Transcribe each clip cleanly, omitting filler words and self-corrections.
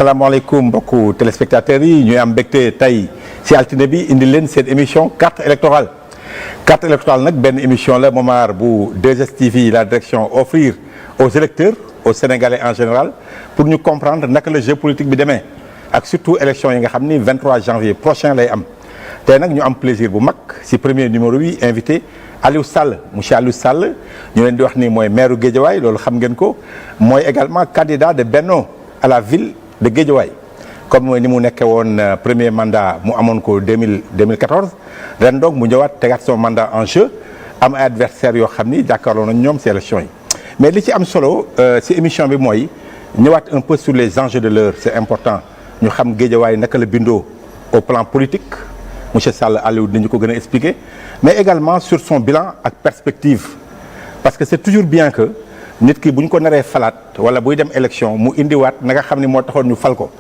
asalaamaaleykum mbokku téléspectateurs yi ñuy am mbégte tey ci altine bi indi leen seen émission carte électorale nag benn émission la Momar bu 2STV la direction offrir aux électeurs aux Sénégalais en général pour ñu comprendre naka la jeu politique bi demee ak surtout élection yi nga xam ni 23 janvier prochain lay am tey nag ñu am plaisir bu mag ci premier numéro bi invité Aliou Sall monsieur Aliou Sall ñu leen di wax ni mooy maire Guédiawaye loolu xam ngeen ko mooy également candidat de Benno à la ville de Guédiawaye comme ni mu nekkee woon premier mandat mu amoon ko 2014 ren donc mu ñëwaat tegaat son mandat en jeu am ay adversaires yoo xam ni jàkkaarloo nañ ñoom ci élection yi mais li ci am solo ci émission bi mooy ñëwaat un peu sur les enjeux de l'heure c'est important ñu xam Guédiawaye naka la bindoo au plan politique monsieur Sall Aliou dinañu ko gën a expliquer mais également sur son bilan ak perspective parce que c'est toujours bien que nit ki bu ñu ko naree falaat wala buy dem élection mu indiwaat na nga xam ni moo taxoon ñu fal ko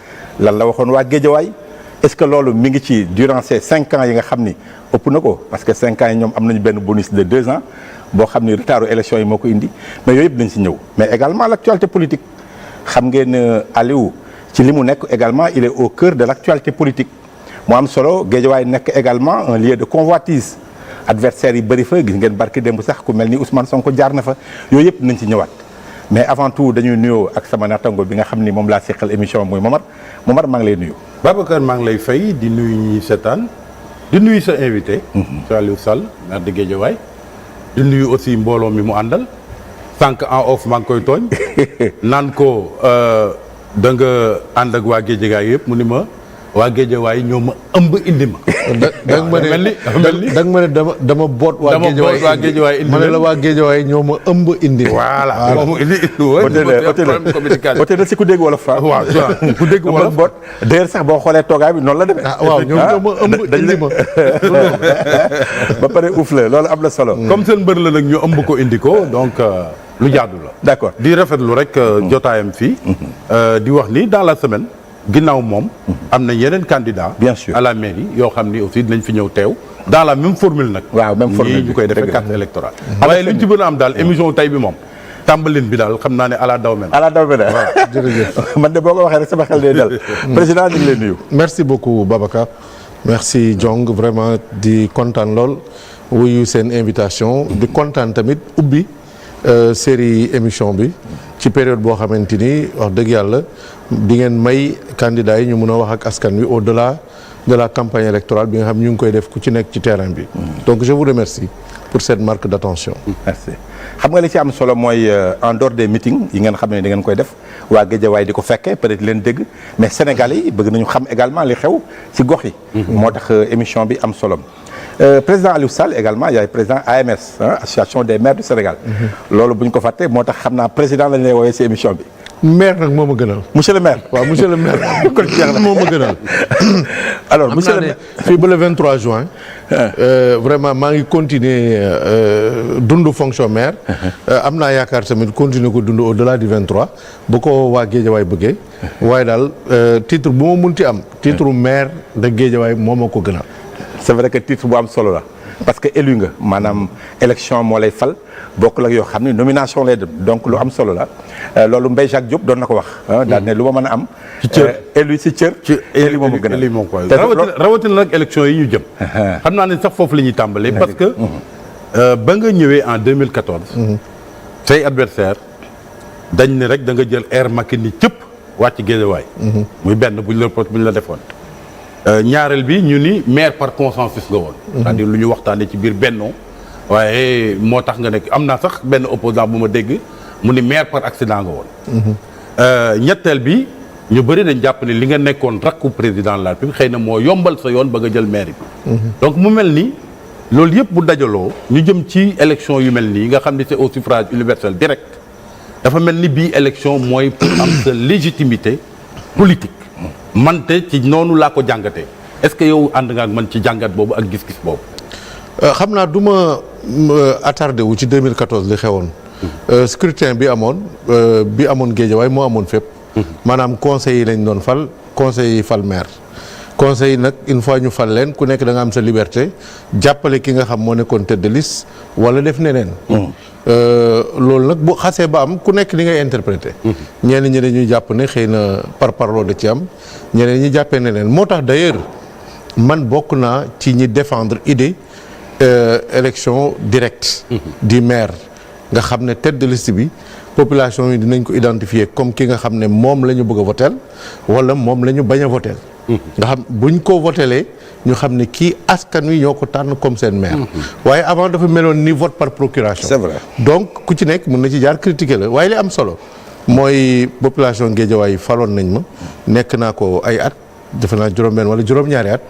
lan la waxoon waa Guédiawaye est-ce que loolu mi ngi ci durant ces 5 ans yi nga xam ni ëpp na ko parce que 5 ans yi ñoom am nañu benn bonus de 2 ans boo xam ni retardu élection yi moo ko indi mais yooyu yëpp dañ ci ñëw mais également l'actualité politique xam ngeen Aliou ci li mu nekk également il est au cœur de l'actualité politique mu am solo Guédiawaye nekk également un lieu de convoitise adversaires yi bëri fa gis ngeen barki démb sax ku mel ni Ousmane Sonko jaar na fa yooyu yëpp nañ ci ñëwaat mais avant tout dañuy nuyoo ak sama natango bi nga xam ni moom laa seqal émission muy Momar maa ngi lay nuyu. Babacar maa ngi lay fay di nuyu ñi seetaan di nuyu sa invité. Aliou Sall maire de Guédiawaye di nuyu aussi mbooloo mi mu àndal sànq en off maa ngi koy tooñ naan ko da nga ànd ak waa Guédiawaye yëpp mu ni ma waa Guédiawaye ñoo ma ëmb indi ma. da nga ma ne dama boot waa Guédiawaye indi ma ne la waa Guédiawaye ñoo ma ëmb indi. voilà moom indi na si ku dégg wolof fa waaw ku dégg wolof boot d'ailleurs sax boo xoolee toogaay bi noonu la demee. waaw ñoo ma ëmb indi ma. ba pare uuf la loolu am na solo. comme seen mbër la nag ñu ëmb ko indi ko donc lu jaadu la. d'accord di rafetlu rek jotaayam fii. di wax ni dans la semaine. ginnaaw moom am na yeneen candidat bien sûr à la mairie yoo xam ni aussi dinañ fi ñëw teew dans la même formule nag waaw même formule ñu koy defee carte électorale waaye li ñu ci bëgg a am daal émission tay bi moom tàmbalin bi daal xam naa ne ala daw men waaw jërëjëf man de boo ko waxee rek sama xel day dal président ñu ngi lay nuyu merci beaucoup Babacar merci Diong vraiment di kontaan lool wuyu seen invitation di kontaan tamit ubbi série émission bi ci période boo xamante ni wax dëgg yàlla di ngeen may candidats yi ñu mun a wax ak askan wi au-delà de la campagne électorale bi nga xam ñu ngi koy def ku ci nekk ci terrain bi. donc je vous remercie pour cette marque d'attention. merci xam nga li ci am solo mooy en dehors des meetings yi ngeen xam ne da ngeen koy def waa Guédiawaye di ko fekkee peut-être leen dégg mais Sénégalais yi bëgg nañu xam également li xew ci gox yi. moo tax émission bi am solo. président Aliou Sall également yaay président AMS association des maires du Sénégal. loolu bu ñu ko fàtte moo tax xam naa président lañ lay woowee ci émission bi. maire nag moo ma gënal. monsieur le maire. waaw monsieur le maire. kon jeex na moo ma gënal. alors monsieur le maire fii ba le 23 juin. vraiment maa ngi continuer dund fonction maire. am naa yaakaar tamit continuer ko dund au-delà du 23 bu ko waa Guédiawaye bëggee. waaye daal titre bu ma munti am. titre maire de Guédiawaye moo ma ko gënal. c'est vrai que titre bu am solo la parce que élu nga maanaam élection moo lay fal bokkul ak yoo xam ne nomination lay dem donc lu am solo la loolu Mbaye Jacques Diop doon na ko wax. daal ne lu ma mën a am. ci cër élu ci cër. ci élu moom gën a élu moom quoi rawatina nag élection yi ñu jëm. xam naa ne sax foofu la ñuy tàmbalee. parce que ba nga ñëwee en 2014. say adversaire dañ ne rek da nga jël air Makini cëpp wàcc Guédiawaye. muy benn bu ñu la defoon. ñaareel bi ñu ni maire par consensus nga woon. c'est-à-dire lu ñu waxtaanee ci biir Benno waaye moo tax nga nekk am naa sax benn opposant bu ma dégg mu ni maire par accident nga woon. ñetteel bi ñu bëri dañ jàpp ne li nga nekkoon rakku président de la République xëy na moo yombal sa yoon ba nga jël maire bi. donc mu mel ni loolu yëpp bu dajaloo ñu jëm ci élection yu mel nii nga xam ne c'est au suffrage universel direct dafa mel ni bii élection mooy pour am sa légitimité politique. mante ci noonu laa ko jàngatee est-ce que yow ànd nga ak man ci jàngat boobu ak gis-gis boobu. xam naa du ma attardé wu ci 2014 li xewoon. scrutin bi amoon Guédiawaye moo amoon fépp. maanaam conseil yi lañ doon fal conseil yi fal maire. conseil nag une fois ñu fal leen ku nekk da nga am sa liberté jàppale ki nga xam moo nekkoon tête de liste wala def neneen. loolu nag bu xasee ba am ku nekk li ngay interpréter. ñenn ñi dañuy jàpp ne xëy na parparloo da ci am ñeneen ñi jàppee neneen moo tax d'ailleurs man bokk naa ci ñi défendre idée élection directe. du maire nga xam ne tête de liste bi. population yi dinañ ko identifier comme ki nga xam ne moom la ñu bëgg a voter wala moom la ñu bañ a voter nga xam buñ ko votelee ñu xam ne kii askan wi ñoo ko tànn comme seen maire. waaye avant dafa meloon ni vote par procuration. c'est vrai donc ku ci nekk mën na ci jaar critiquer la waaye li am solo mooy population Guédiawaye faloon nañ ma nekk naa ko ay at defe naa juróom-benn wala juróom-ñaari at.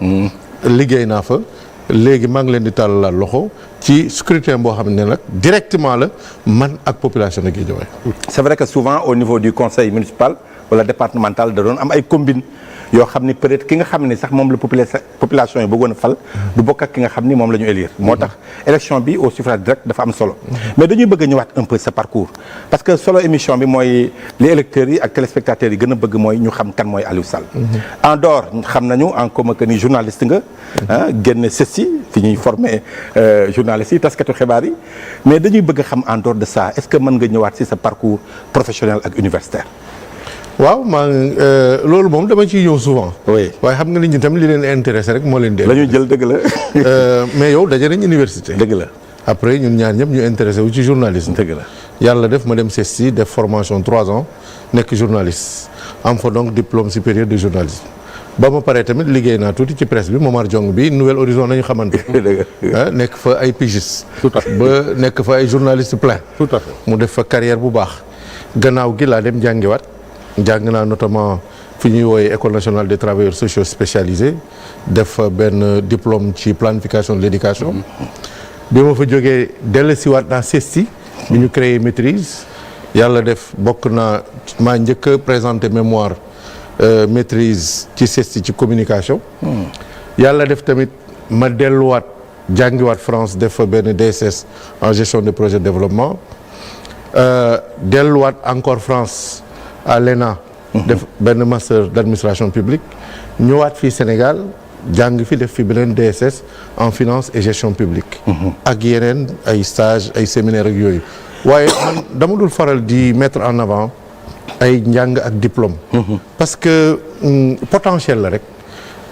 liggéey naa fa. léegi maa ngi leen di tàllal loxo ci scrutin boo xam ne nag directement la man ak population de Guédiawaye. c'est vrai que souvent au niveau du conseil municipal wala départemental da doon am ay combine yoo xam ni peut-être ki nga xam ne sax moom la population yi bëggoon a fal du bokk ak ki nga xam ni moom la ñu élire. moo tax élection bi au suffrage direct dafa am solo. mais dañuy bëgg a ñëwaat un peu sa parcours parce que solo émission bi mooy les électeurs yi ak téléspectateurs yi gën a bëgg mooy ñu xam kan mooy Aliou Sall. en dehors xam nañu en commun que ni journaliste nga. génn CESTI fi ñuy former journalistes yi taskatu xibaar yi mais dañuy bëgg a xam en dehors de ça est-ce que mën nga ñëwaat ci sa parcours professionnel ak universitaire. waaw loolu moom dama ciy ñëw souvent. oui waaye xam nga nit ñi tam li leen intéressé rek moo leen di. la ñuy jël dëgg la. mais yow daje nañ université. dëgg la après ñun ñaar ñëpp ñu intéressé wu ci journalisme. dëgg la yàlla def ma dem CESTI def formation 3 ans nekk journaliste am fa donc diplôme supérieur de journalisme. ba ma paree tamit liggéey naa tuuti ci presse bi Momar Diong bi Nouvel Horizon nañu xamante. nekk fa ay pigistes. tout à fait ba nekk fa ay journalistes plein. tout à fait mu def fa carrière bu baax. gannaaw gi laa dem jàngiwaat. jàng naa notamment fi ñuy wooyee école nationale des travailleurs sociaux spécialisés def benn diplôme ci planification de l'éducation. bi ma fa jógee dellusiwaat naa CESTI bi ñu créé maîtrise yàlla def bokk naa maa njëkk a présenté mémoire maîtrise ci CESTI ci communication. yàlla def tamit ma delluwaat jàngiwaat France def fa benn DSS en gestion de projet de développement delluwaat encore France. à l'ENA def benn master d'administration publique ñëwaat fii Sénégal jàng fi def fi beneen DSS en finance et gestion publique ak yeneen ay stage ay séminaire ak yooyu waaye man dama dul faral di mettre en avant ay njàng ak diplôme parce que potentiel la rek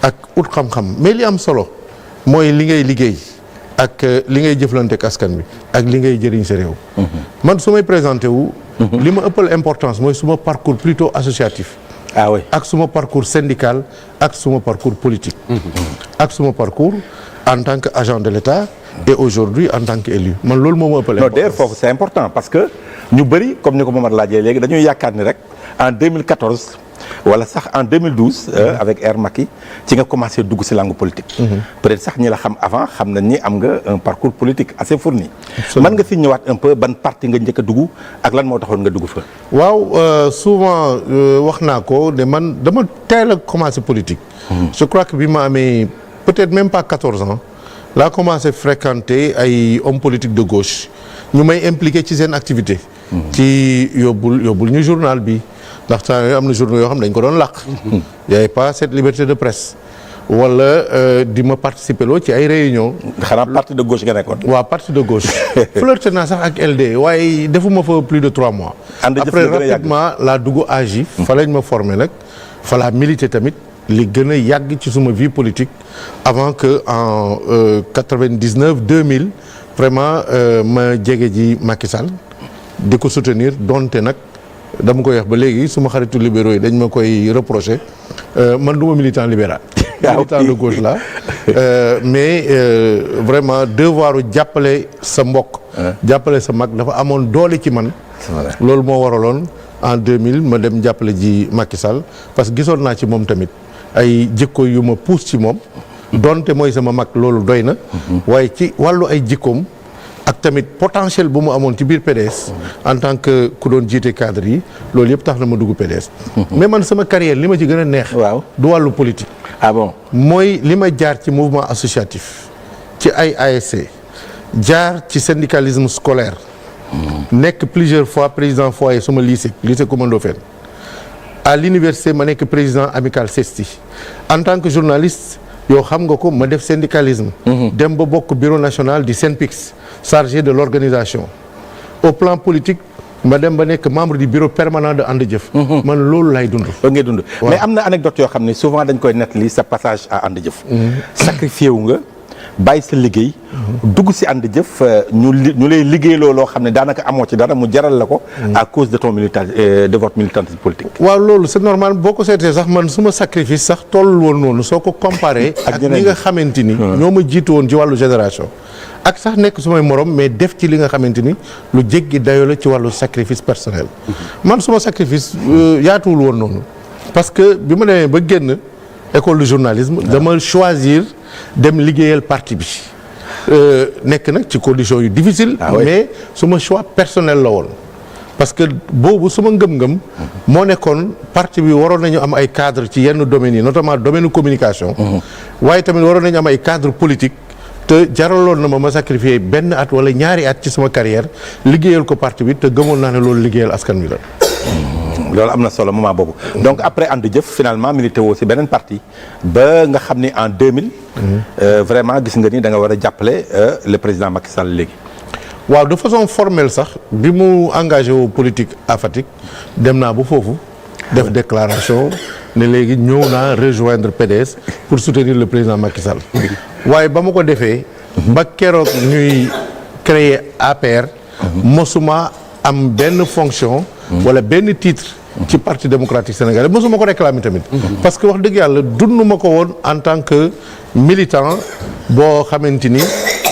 ak ut xam-xam mais li am solo mooy li ngay liggéey ak li ngay jëflante ak askan bi ak li ngay jëriñ sa réew man su may présenté wu li ma ëppal importance mooy suma parcours plutôt associatif. ah oui ak suma parcours syndical ak suma parcours politique. ak suma parcours en tant que agent de l'État et aujourd'hui en tant qu'élu man loolu moo ma ëppal importance. non d'ailleurs foofu c'est important parce que ñu bëri comme ni ko Momar laajee léegi dañuy yaakaar ni rek en 2014 wala sax en 2012. avec Air Macky ci nga commencé dugg ci langue politique. peut-être sax ñi la xam avant xam nañ ni am nga un parcours politique assez fourni. mën nga fi ñëwaat un peu ban parti nga njëkk a dugg ak lan moo taxoon nga dugg fa. waaw souvent wax naa ko ne man dama teel a commencé politique. je crois que bi ma amee peut-être même pas 14 ans laa commencé fréquenter ay hommes politiques de gauche ñu may impliqué ci seen activité. ci yóbbul ñu journal bi. ndax temps yooyu am na journaux yoo xam ne dañ ko doon làq. y avait pas cette liberté de presse. wala di ma participer loo ci ay réunions. xanaa parti de gauche nga nekkoon. waaw parti de gauche. flirté naa sax ak LD waaye defuma fa plus de 3 mois. après rapidement laa dugg AJ. fa lañ ma formé nag. fa laa milité tamit li gën a yàgg ci suma vie politique. avant que en 99 2000 vraiment ma jege ji Macky Sall di ko soutenir donte nag. dama koy wax ba léegi suma xaritu libéraux yi dañ ma koy reprocher man du ma militant libéral. militant de gauche la mais vraiment devoiru jàppale sa mbokk. jàppale sa mag dafa amoon doole ci man. loolu moo waraloon en 2000 ma dem jàppale ji Macky Sall parce que gisoon naa ci moom tamit ay jikko yu ma pousse ci moom. donte mooy sama mag loolu doy na. waaye ci wàllu ay jikkoom. ak tamit potentiel bu mu amoon ci biir PDS en tant que ku doon jiite cadre yi loolu yëpp tax na ma dugg PDS mais man sama carrière li ma ci gën a neex waaw du wàllu politique ah bon mooy li ma jaar ci mouvement associatif ci ay ASC jaar ci syndicalisme scolaire nekk plusieurs fois président foyer suma lycée Coumba Ndoffène à l'université ma nekk président amical CESTI en tant que journaliste yow xam nga ko ma def syndicalisme dem ba bokk bureau national du SYNPICS chargé de l'organisation au plan politique ma dem ba nekk membre du bureau permanent de And Jëf man loolu lay dund loolu ngay dund mais am na anecdote yoo xam ne souvent dañ koy nettali sa passage à And Jëf sacrifié wu nga bàyyi sa liggéey dugg si And Jëf ñu lay liggéeyloo loo xam ne daanaka amoo ci dara mu jaral la ko à cause de ton de votre militantisme politique. waaw loolu c'est normal boo ko seetee sax man suma sacrifice sax tollul woon noonu soo ko comparé ak ñi nga xamante ni ñoo ma jiitu woon ci wàllu génération ak sax nekk sumay morom mais def ci li nga xamante ni lu jéggi dayoo la ci wàllu sacrifice personnel man suma sacrifice yaatuwul woon noonu parce que bi ma demee ba génn école de journalisme dama choisir dem liggéeyal parti bi nekk nag ci conditions yu difficile mais suma choix personnel la woon parce que boobu suma ngëm-ngëm moo nekkoon parti bi waroon nañu am ay cadre ci yenn domaines yi notamment domaine communication waaye tamit waroon nañu am ay cadre politique te jaraloon na ma sacrifier benn at wala ñaari at ci sama carrière liggéeyal ko parti bi te gëmoon naa ne loolu liggéeyal askan wi la loolu am na solo moment boobu donc après And Jëf finalement milité woo si beneen parti ba nga xam ni en 2000 vraiment gis nga ni da nga war a jàppale le président Macky Sall léegi waaw de façon formelle sax bi mu engagé wu politique à Fatick dem naa ba foofu def déclaration ne léegi ñëw naa rejoindre PDS pour soutenir le président Macky Sall waaye ba ma ko defee ba keroog ñuy créer APR mosuma am benn fonction wala benn titre ci parti démocratique sénégalais mosuma ko réclamer tamit parce que wax dëgg yàlla dund ma ko woon en tant que militant boo xamante ni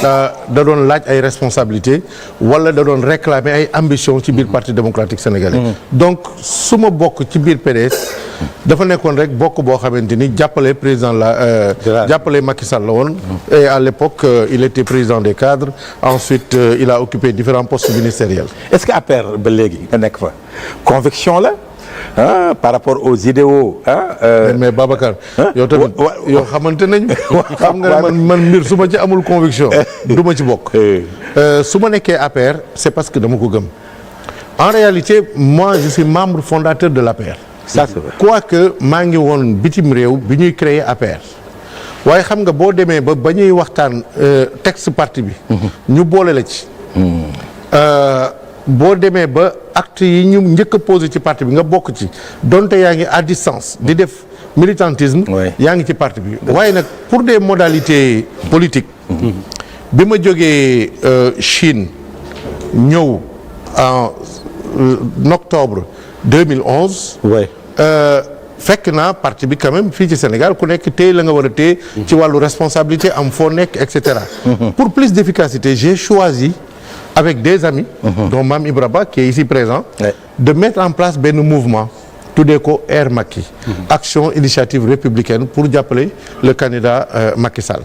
da doon laaj ay responsabilités wala da doon réclamer ay ambition ci biir parti démocratique sénégalais donc su ma bokk ci biir PDS dafa nekkoon rek bokk boo xamante ni jàppale président jàppale Macky Sall la woon et à l'époque il était président des cadres ensuite il a occupé différents postes ministériels. Est-ce que APR ba léegi nga nekk fa conviction la par rapport aux idéaux mais Babacar yow tamit yow xamante nañu xam nga man mbir su ma ci amul conviction du ma ci bokk su ma nekkee APR c'est parce que dama ko gëm en réalité moi je suis membre fondateur de l'APR ça c'est vrai quoique maa ngi woon bitim réew bi ñuy créer APR waaye xam nga boo demee ba ñuy waxtaan texte parti bi ñu boole la ci boo demee ba acte yi ñu njëkk a posé ci parti bi nga bokk ci donte yaa ngi à distance di def militantisme yaa ngi ci parti bi waaye nag pour des modalités politiques bi ma jógee Chine ñëw en octobre 2011 fekk naa parti bi quand même fii ci Sénégal ku nekk téye la nga war a téye ci wàllu responsabilité am foo nekk et cetera pour plus d'efficacité j'ai choisi avec des amis dont Mame Ibra Ba qui est ici présent de mettre en place benn mouvement tuddee ko Air Macky action initiative républicaine pour jàppale le candidat Macky Sall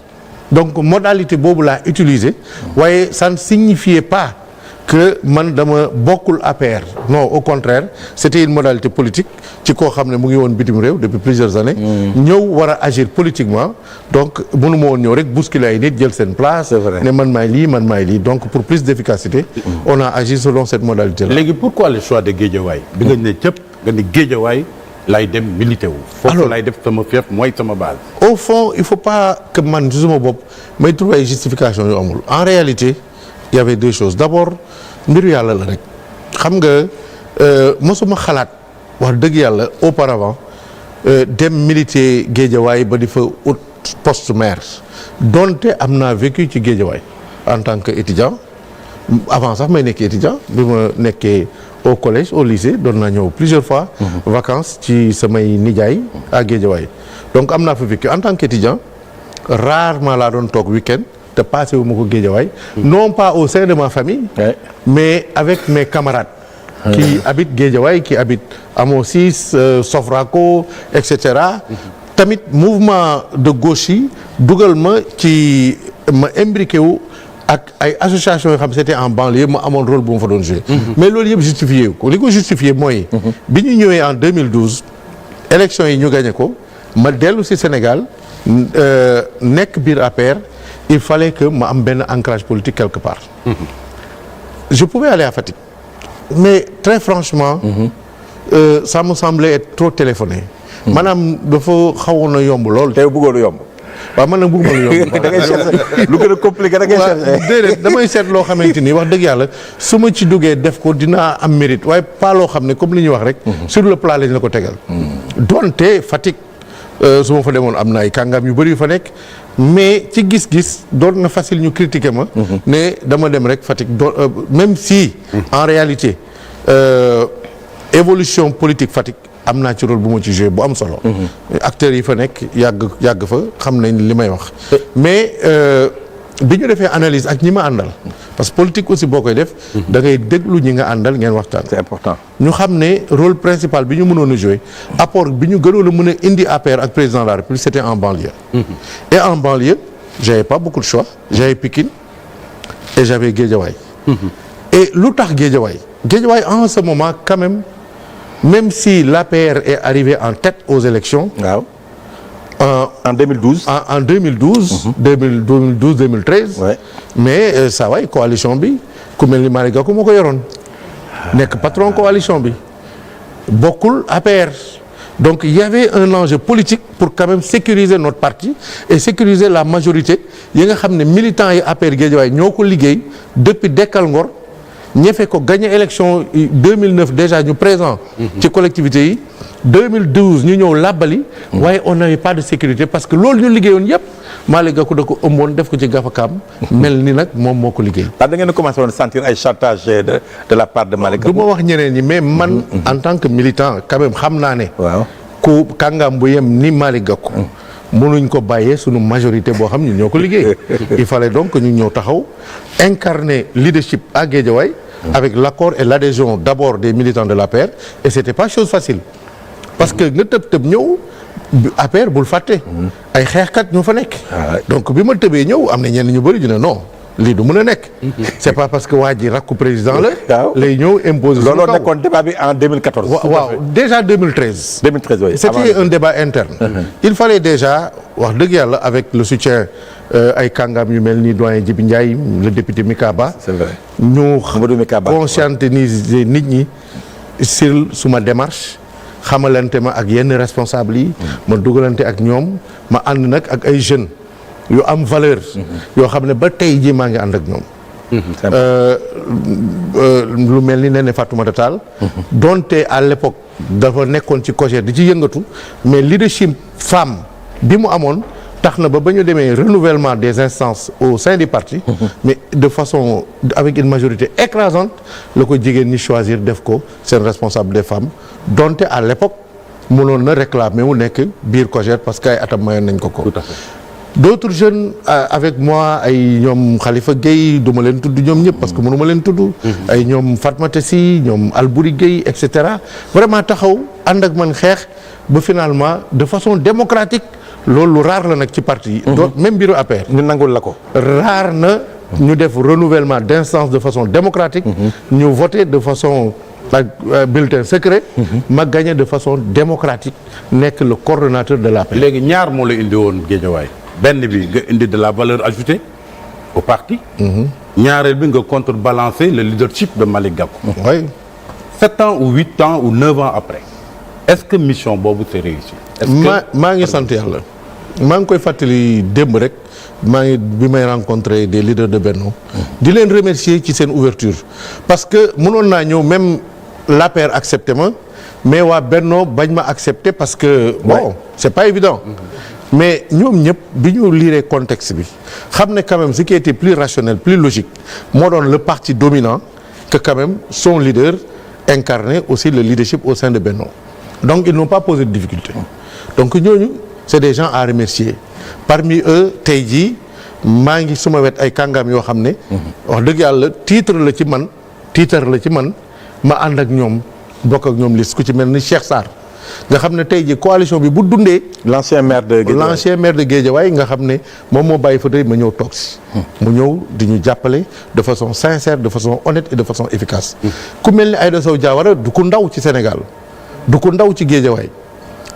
donc modalité boobu laa utiliser waaye ça ne signifiait pas que man dama bokkul APR non au contraire c'était une modalité politique ci koo xam ne mu ngi woon bitim réew depuis plusieurs années ñëw war a agir politiquement donc mënu ma woon ñëw rek bousculer ay nit jël seen place ne man maay lii donc pour plus d'efficacité on a agi selon cette modalité là. Léegi pourquoi le choix de Guédiawaye bi nga ne cëpp nga ne Guédiawaye lay dem milité wu foofu lay def sama fief mooy sama base au fond il faut pas que man ci sama bopp may trouver ay justification yu amul en réalité il y avait deux choses d'abord mbiru yàlla la rek xam nga mosuma xalaat wax dëgg yàlla auparavant dem militer Guédiawaye ba di fa ut poste maire donte am naa vécu ci Guédiawaye en tant que étudiant avant sax may nekk étudiant bi ma nekkee au collège au lycée doon naa ñëw plusieurs fois vacances ci samay nijaay à Guédiawaye donc am naa fa vécu en tant qu'étudiant rarement laa doon toog week-end te passé wu ma ko Guédiawaye non pas au sein de ma famille mais avec mes camarades qui habitent Guédiawaye qui habitent Hamo 6 Sofraco et cetera tamit mouvement de gauche yi dugal ma ci ma imbriqué wu ak ay associations yoo xam c'était en banlieue ma amoon rôle bu ma fa doon jouer mais loolu yëpp justifié ko li ko justifié mooy bi ñu ñëwee en 2012 élections yi ñu gagné ko ma dellu ci Sénégal nekk biir APR il fallait que ma am benn ancrage politique quelque part je pouvais aller à Fatick mais très franchement ça me semblait être trop téléphoné. maanaam dafa xawoon a yomb lool. tey bëggoon a yomb. waaw man nag bëgguma lu yomb. da ngay chercher lu gën a compliqué da ngay chercher. déedéet damay seet loo xamante ni wax dëgg yàlla su ma ci duggee def ko dinaa am mérite waaye pas loo xam ne comme li ñuy wax rek. sur le plat lañ la ko tegal. donte Fatick su ma fa demoon am na ay kàngam yu bëri yu fa nekk mais ci gis-gis doon na facile ñu critiquer ma. ne dama dem rek Fatick même si. en réalité évolution politique Fatick. am naa ci rôle bu ma ci joué bu am solo. acteurs yi fa nekk yàgg fa xam nañ li may wax. mais bi ñu defee analyse ak ñi ma àndal. parce que politique aussi boo koy def. da ngay déglu ñi nga àndal ngeen waxtaan. c'est important. ñu xam ne rôle principal bi ñu mënoon a joué apport bi ñu gënoon a mën a indi APR ak président de la République c'était en banlieue. et en banlieue j'avais pas beaucoup de choix j'avais Pikine et j'avais Guédiawaye. et lu tax Guédiawaye en ce moment quand même si l'APR est arrivé en tête aux élections. waaw en 2012. en 2012. 2013. Ouais. mais saa waay coalition bi ku mel ni Malick Gakou moo ko yoroon. nekk patron coalition bi. bokkul APR. donc il y avait un enjeu politique pour quand même sécuriser notre parti et sécuriser la majorité yi nga xam ne militants yi APR Guédiawaye ñoo ko liggéey depuis Dekkal Ngor. ñefe ko gagné élection 2009 déjà ñu présent ci collectivité yi 2012 ñu ñëw làbbali waaye on n'avait pas de sécurité parce que loolu ñu liggéeyoon yépp Malick Gakou da ko ëmboon def ko ci gafakaam mel ni nag moom moo ko liggéey. da ngeen a commencé woon sentir ay chantage de la part de Malick Gakou. du ma wax ñeneen ñi mais man en tant que militant quand même xam naa ne. waaw ku kàngam bu yem ni Malick Gakou. mënuñ ko bàyyee sunu majorité boo xam ñun ñoo ko liggéey. il fallait donc que ñu ñëw taxaw incarner leadership à Guédiawaye avec l'accord et l'adhésion d'abord des militants de l'APR et c'était pas chose facile parce que nga tëb ñëw APR bul fàtte ay xeexkat ñoo fa nekk donc bi ma tëbee ñëw am na ñenn ñu bëri ñu ne non lii du mën a nekk c'est pas parce que waa ji rakku président la lay ñëw imposer looloo nekkoon débat bi en 2014 waaw déjà 2013 oui c'était un débat interne il fallait déjà wax dëgg yàlla avec le soutien ay kàngam yu mel ni doyen Djibi Ndiaye le député Mika Ba c'est vrai ñu conscientiser nit ñi sur suma démarche xamalante ma ak yenn responsables yi ma dugalante ak ñoom ma ànd nag ak ay jeunes yu am valeur yoo xam ne ba tey jii maa ngi ànd ak ñoom lu mel ni Néné Fatoumata Tall donte à l'époque dafa nekkoon ci COJER di ci yëngatu mais leadership femme bi mu amoon tax na ba ñu demee renouvellement des instances au sein du parti mais de façon avec une majorité écrasante la ko jigéen ñi choisir def ko seen responsable des femmes donte à l'époque mënoon na réclamer wu nekk biir COJER parce que ay atam mayoon nañ ko ko d'autres jeunes avec moi ay ñoom Khalifa Gueye du ma leen tudd ñoom ñëpp parce que mënu ma leen tudd ay ñoom Fatmata Sy ñoom Albouri Gueye et cetera vraiment taxaw ànd ak man xeex ba finalement de façon démocratique loolu rare la nag ci parti yi donc même bureau APR ñu nangul la ko rare na ñu def renouvellement d'instance de façon démocratique ñu voter de façon ak bulletin secret ma gagné de façon démocratique nekk le coordonnateur de l'APR. léegi ñaar moo la indi woon Guédiawaye benn bi nga indi de la valeur ajoutée au parti ñaareel bi nga contrebalancer le leadership de Malick Gakou oui 7 ans ou 8 ans ou 9 ans après est-ce que mission boobu c'est réussi maa ngi sant yàlla maa ngi koy fàttali démb rek maa ngi bi may rencontrer des leaders de Benno di leen remercier ci seen ouverture parce que mënoon naa ñëw même l'APR accepté ma mais waa Benno bañ ma accepté parce que bon c'est pas évident mais ñoom ñëpp bi ñu lire contexte bi xam ne quand même ce qui était plus rationnel plus logique moo doon le parti dominant que quand même son leader incarnait aussi le leadership au sein de Benno donc ils n'ont pas posé de difficulté donc ñooñu c'est des gens à remercier parmi eux tey jii maa ngi suma wet ay kàngam yoo xam ne wax dëgg yàlla titre la ci man ma ànd ak ñoom bokk ak ñoom liste ku ci mel ni Cheikh Sarr nga xam ne tey jii coalition bi bu dundee l'ancien maire de Guédiawaye nga xam ne moom moo bàyyi fa tey ma ñëw toog si mu ñëw di ñu jàppale de façon sincère de façon honnête et de façon efficace ku mel ni Aïda Sow Diawara du ku ndaw ci Sénégal du ko ndaw ci Guédiawaye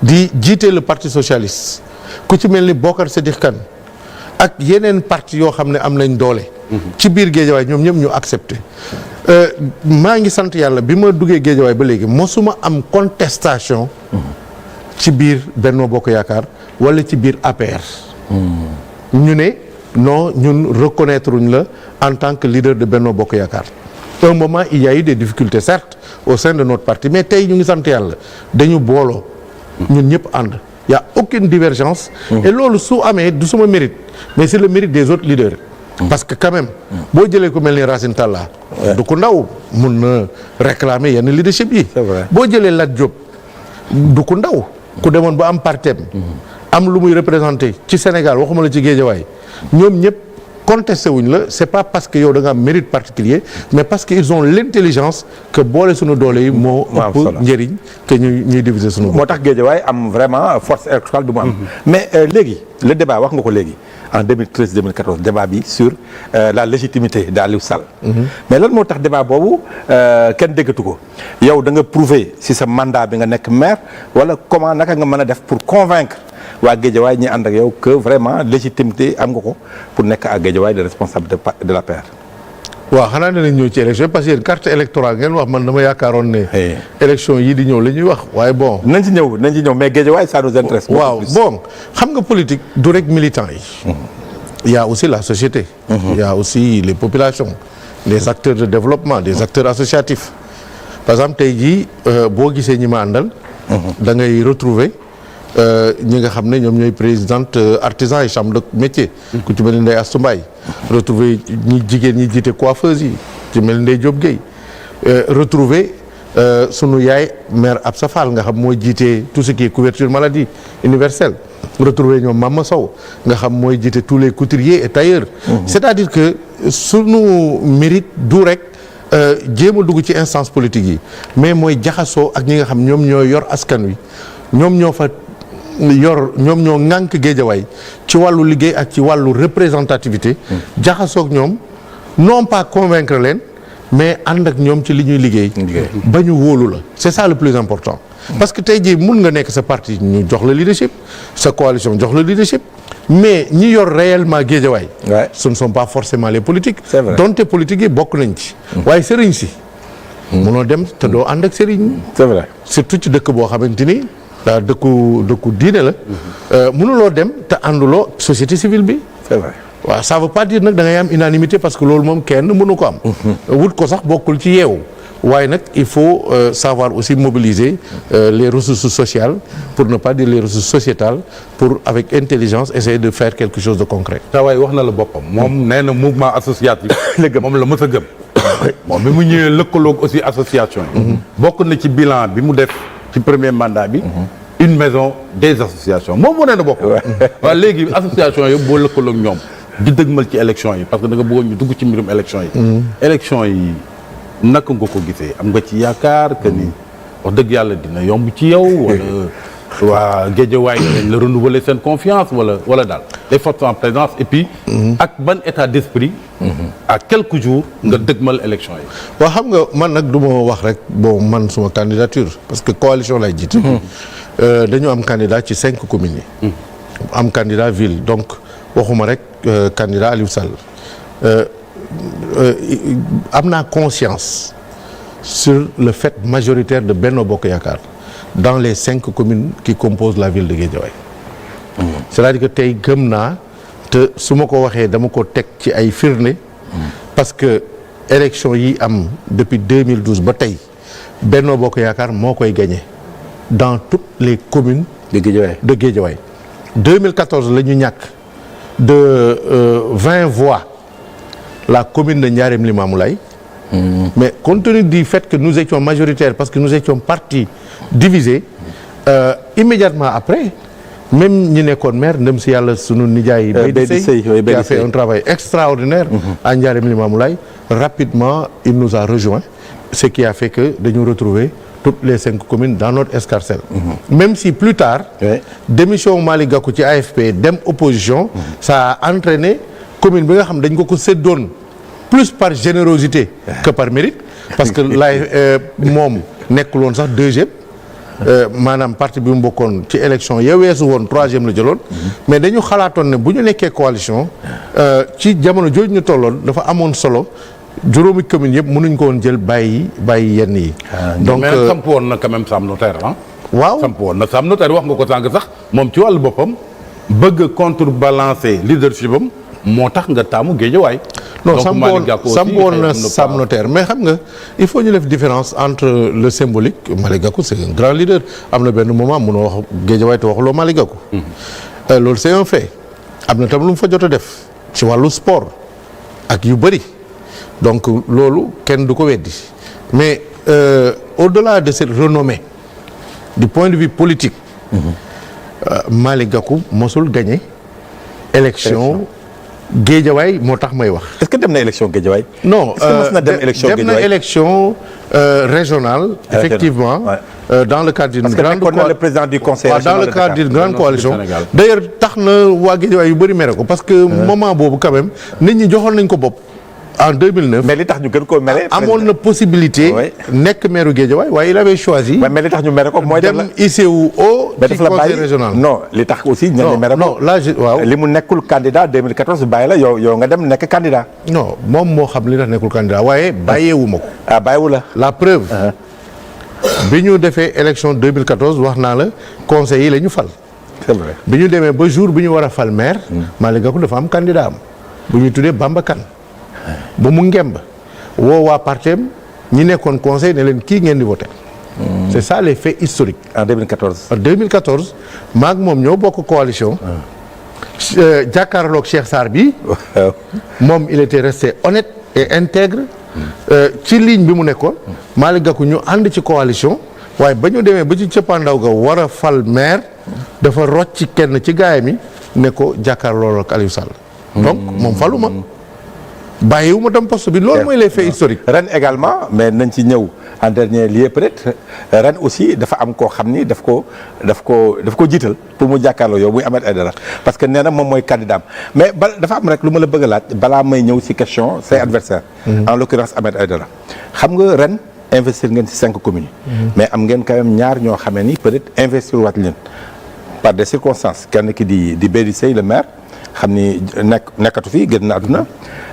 di jiite le parti socialiste ku ci mel ni Bokar Sédikh Kane ak yeneen parti yoo xam ne am nañ doole ci biir Guédiawaye ñoom ñëpp ñu accepté. maa ngi sant yàlla bi ma duggee Guédiawaye ba léegi mosuma am contestation. ci biir Benno Bokk Yaakaar wala ci biir APR. ñu ne non ñun reconnaître uñ la en tant que leader de Benno Bokk Yaakaar. un moment il y a eu des difficultés certes au sein de notre parti mais tey ñu ngi sant yàlla dañu booloo. ñun ñëpp ànd. y a aucune divergence. et loolu su amee du suma mérite mais c'est le mérite des autres leaders. parce que quand même boo jëlee ko mel ni Racine Talla. du ko ndaw mun na réclamer yenn leadership yi. c'est vrai. boo jëlee Lat Diop du ko ndaw ku demoon ba am partem am lu muy représenté ci Sénégal waxuma la ci Guédiawaye ñoom ñëpp contesté wuñ la c'est pas parce que yow da nga am mérite particulier mais parce que ils ont l'intelligence que boole suñu doole yi moo ëpp njëriñ que ñuy diviser suñu moo tax Guédiawaye am vraiment force électorale bi mu am mais léegi le débat wax nga ko léegi en 2013-2014 débat bi sur la légitimité d'Aliou Sall mais lan moo tax débat boobu kenn déggatu ko yow da nga prouver si sa mandat bi nga nekk maire wala comment naka nga mën a def pour convaincre waa Guédiawaye ñi ànd ak yow que vraiment légitimité am nga ko pour nekk à Guédiawaye de responsable de la paire. waaw xanaa dinañ ñëw ci élection parce que carte électorale ngeen wax man dama yaakaaroon ne. élection yii di ñëw la ñuy wax waaye bon. nañ ci ñëw mais Guédiawaye ça nous intéresse. waaw bon xam nga politique du rek militant yi. il y a aussi la société. il y a aussi les populations. les acteurs de développement des acteurs associatifs. par exemple tey jii boo gisee ñi ma àndal. da ngay retrouver ñi nga xam ne ñoom ñooy présidente artisan yi chambre de métier. ku ci mel ni Ndeye Astou Mbaye retrouver ñi jigéen ñi jiite coiffeuse yi ci mel ni Ndeye Diop Gueye retrouver sunu yaay maire Absa Fall nga xam mooy jiite tout ce qui est couverture maladie universelle retrouver ñoom Mama Sow nga xam mooy jiite tous les couturiers et tailleurs. c'est-à-dire que sunu mérite du rek jéem a dugg ci instance politique yi mais mooy jaxasoo ak ñi nga xam ñoom ñoo yor askan wi ñoom ñoo ŋànk Guédiawaye ci wàllu liggéey ak ci wàllu représentativité jaxasoog ñoom non pas convaincre leen mais ànd ak ñoom ci li ñuy liggéey ba ñu wóolu la c'est ça le plus important parce que tey jii mun nga nekk sa parti ñu jox la leadership sa coalition jox la leadership mais ñi yor réellement Guédiawaye ce ne sont pas forcément les politiques donte politique yi bokk nañ ci waaye sëriñ si munoo dem te doo ànd ak sëriñ c'est vrai surtout ci dëkk boo xamante ni dëkku diine la mënuloo dem te ànduloo société civile bi c'est vrai waaw ça veut pas dire nag da ngay am unanimité parce que loolu moom kenn mënu ko am wut ko sax bokkul ci yeewu waaye nag il faut savoir aussi mobiliser les ressources sociales pour ne pas dire les ressources sociétales pour avec intelligence essayer de faire quelque chose de concret saa waay wax na la boppam moom nee na mouvement associatif moom la mës a gëm moom bi mu ñëwee lëkkaloog aussi association yi bokk na ci bilan bi mu def ci premier mandat bi une maison des associations moom moo nee na bokk waaw léegi association yëpp boo lëkkaloog ñoom di dëgmal ci élection yi parce que da nga bëggoon ñu dugg ci mbirum élection yi élection yi naka nga ko gisee am nga ci yaakaar que ni wax dëgg yàlla dina yomb ci yow wala waa Guédiawaye dañ la renouveler seen confiance wala daal les forces en présence et puis ak ban état d'esprit à quelques jours nga dëgmal élection yi waaw xam nga man nag du ma wax rek bon man suma candidature parce que coalition lay jiite dañu am candidat ci 5 communes yi am candidat ville donc waxuma rek candidat Aliou Sall am naa conscience sur le fait majoritaire de Benno Bokk Yaakaar dans les 5 communes qui composent la ville de Guédiawaye c'est-à-dire que tey gëm naa te su ma ko waxee dama ko teg ci ay firnde parce que élection yi am depuis 2012 ba tey Benno Bokk Yaakaar moo koy gagné dans toutes les communes de Guédiawaye 2014 la ñu ñàkk de 20 voix la commune de Ndiarème Limamoulaye mais compte tenu du fait que nous étions majoritaires parce que nous étions partis divisés immédiatement après même ñi nekkoon maire ndem si yàlla sunu nijaay Baydi Sey qui a fait un travail extraordinaire à Ndiarème Limamoulaye rapidement il nous a rejoint ce qui a fait que dañu retrouver toutes les 5 communes dans notre escarcelle même si plus tard démission Malick Gakou ci AFP dem opposition ça a entraîné commune bi nga xam dañ ko séddoon plus par générosité que par mérite parce que laay moom nekkul woon sax deuxième maanaam parti bi mu bokkoon ci élection ya weesu woon 3e la jëloon. mais dañu xalaatoon ne bu ñu nekkee coalition. ci jamono jooju ñu tolloon dafa amoon solo juróomi commune yëpp mënuñ ko woon jël bàyyi yenn yi. donc mais samp woon na quand même Sam Notaire ah. waaw samp woon na Sam Notaire wax nga ko sànq sax moom ci wàllu boppam bëgg a contrebalancer leadership am moo tax nga taamu Guédiawaye. non samp woon na Sam Notaire mais xam nga il faut ñu def différence entre le symbolique Malick Gakou c'est un grand leader am na benn moment mënoo wax Guédiawaye te waxuloo Malick Gakou. loolu c'est un fait am na tam lu mu fa jot a def ci wàllu sport ak yu bëri donc loolu kenn du ko weddi mais au-delà de cette renommée du point de vue politique. Malick Gakou mosul gagné élection Guédiawaye moo tax may wax. est-ce que dem na élection Guédiawaye. non est-ce que mos na dem élection Guédiawaye dem na élection régionale. effectivement dans le cadre d'une grande parce que le président du conseil dans le cadre d'une grande coalition. d'ailleurs tax na waa Guédiawaye yu bëri mere ko parce que moment boobu quand même nit ñi joxoon nañ ko bopp. en 2009 mais li tax ñu gën koo mere. amoon na possibilité. nekk maire Guédiawaye waaye il avait choisi. mais li tax ñu mere ko mooy. dem ICU au ci conseil régional. non li tax aussi. ñu mere ko non là waaw. li mu nekkul candidat 2014 bàyyi la yow nga dem nekk candidat. non moom moo xam li tax nekkul candidat waaye bàyyeewu ma ko. ah bàyyiwu la. la preuve. bi ñu defee élection 2014 wax naa la conseil yi la ñu fal. c'est vrai bi ñu demee ba jour bi ñu war a fal maire. Malick Gakou dafa am candidat am bu ñu tuddee Bamba Kane ba mu ngemb woo waa partem ñi nekkoon conseil ne leen kii ngeen di voté. c'est ça les faits historiques. en 2014. en 2014 maag moom ñoo bokk coalition. jàkkaarloog Cheikh Sarr bi. moom il était resté honnête et intègre. ci ligne bi mu nekkoon. Malick Gakou ñu ànd ci coalition. waaye ba ñu demee ba ci cëppaandaw ga war a fal maire. dafa rocc ci kenn ci gaay mi ne ko jàkkaarloo ak Aliou Sall. donc moom faluma bàyyiwu ma tam poste bi loolu mooy les faits historiques. ren également mais nañ ci ñëw en dernier lieu peut-être ren aussi dafa am koo xam ni daf ko jiital pour mu jàkkaarloo yow muy Ahmed Aïdara parce que nee na moom mooy candidat mais dafa am rek lu ma la bëgg a laaj balaa may ñëw ci question say adversaire en l'occurrence Ahmed Aïdara xam nga ren investir ngeen ci 5 communes mais am ngeen quand même ñaar ñoo xamee ni peut-être investir waat leen par des circonstances kenn ki di Bédi Seye le maire xam ni nekkatu fi gën na àdduna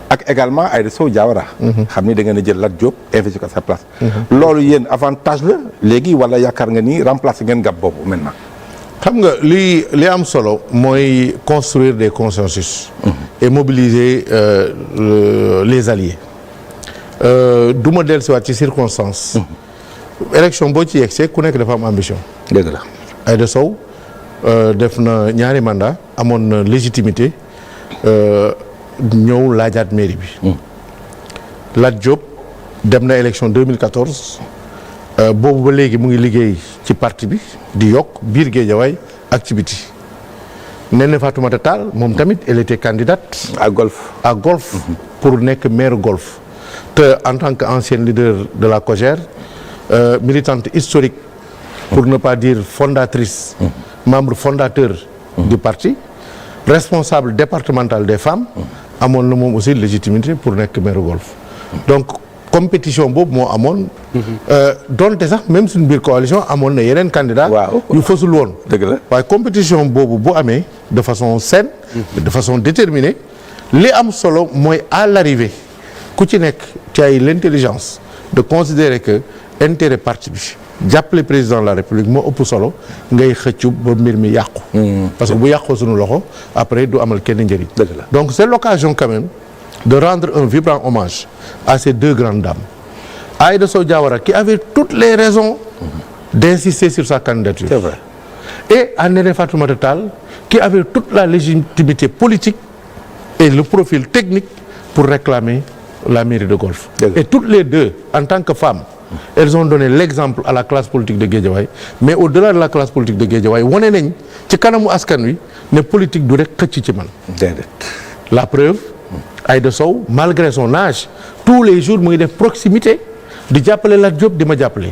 ak également Aïda Sow Diawara. xam ni da ngeen a jël Lat Diop investir ko à sa place. loolu yéen avantage la léegi wala yaakaar nga ni remplacer ngeen gab boobu maintenant. xam nga li am solo mooy construire des consensus. et mobiliser les alliés. du ma dellusiwaat ci circonstance. élection boo ci yegsee ku nekk dafa am ambition. dëgg la Aïda Sow def na ñaari mandat amoon na légitimité. ñëw laajaat mairie bi. Lat Diop dem na élection 2014 boobu ba léegi mu ngi liggéey ci parti bi di yokk biir Guédiawaye ak ci biti. Néné Fatoumata Tall moom tamit elle était candidate. à Golf pour nekk maire Golf. te en tant qu'ancienne leader de la COJER militante historique pour ne pas dire fondatrice. membre fondateur du parti. responsable départemental des femmes amoon na moom aussi légitimité pour nekk maire Golf donc compétition boobu moo amoon donte sax même suñu biir coalition amoon na yeneen candidat yu fësul woon dëgg la waaye compétition boobu bu amee de façon saine de façon déterminée li am solo mooy à l'arrivée ku ci nekk ci ay l'intelligence de considérer que intérêt parti bi jàppale président de la République moo ëpp solo ngay xëccu ba mbir mi yàqu. parce que bu yàqoo suñu loxo après du amal kenn njëriñ. donc c'est l'occasion quand même de rendre un vibrant hommage à ces deux grandes dames. Aïda Sow Diawara qui avait toutes les raisons d'insister sur sa candidature. C'est vrai. Et à Néné Fatoumata Tall qui avait toute la légitimité politique et le profil technique pour réclamer la mairie de Golf. Et toutes les deux en tant que femmes. Elles ont donné l'exemple à la classe politique de Guédiawaye mais au-delà de la classe politique de Guédiawaye wane nañ ci kanamu askan wi ne politique du rek xëcc ci man. La preuve Aïda Sow malgré son âge tous les jours mu ngi def proximité di jàppale Lat Diop di ma jàppale.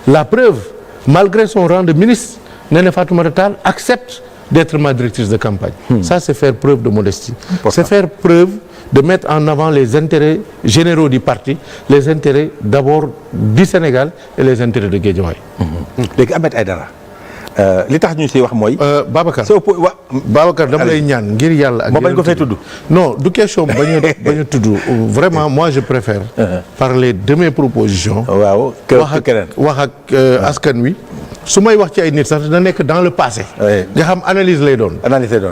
La preuve malgré son rang de ministre Néné Fatoumata Tall accepte d'être ma directrice de campagne. Ça c'est faire preuve de modestie. C'est faire preuve de mettre en avant les intérêts généraux du parti, les intérêts d'abord du Sénégal et les intérêts de Guédiawaye. léegi Ahmed Aïdara li tax ñu siy wax mooy. Babacar wa Babacar dama lay ñaan ngir yàlla. ak moo bañ ko fay tudd. non du question bañ a tudd vraiment moi je préfère. parler de mes propositions. waaw wax ak askan wi. su may wax ci ay nit sax dina nekk dans le passé. nga xam analyse lay doon.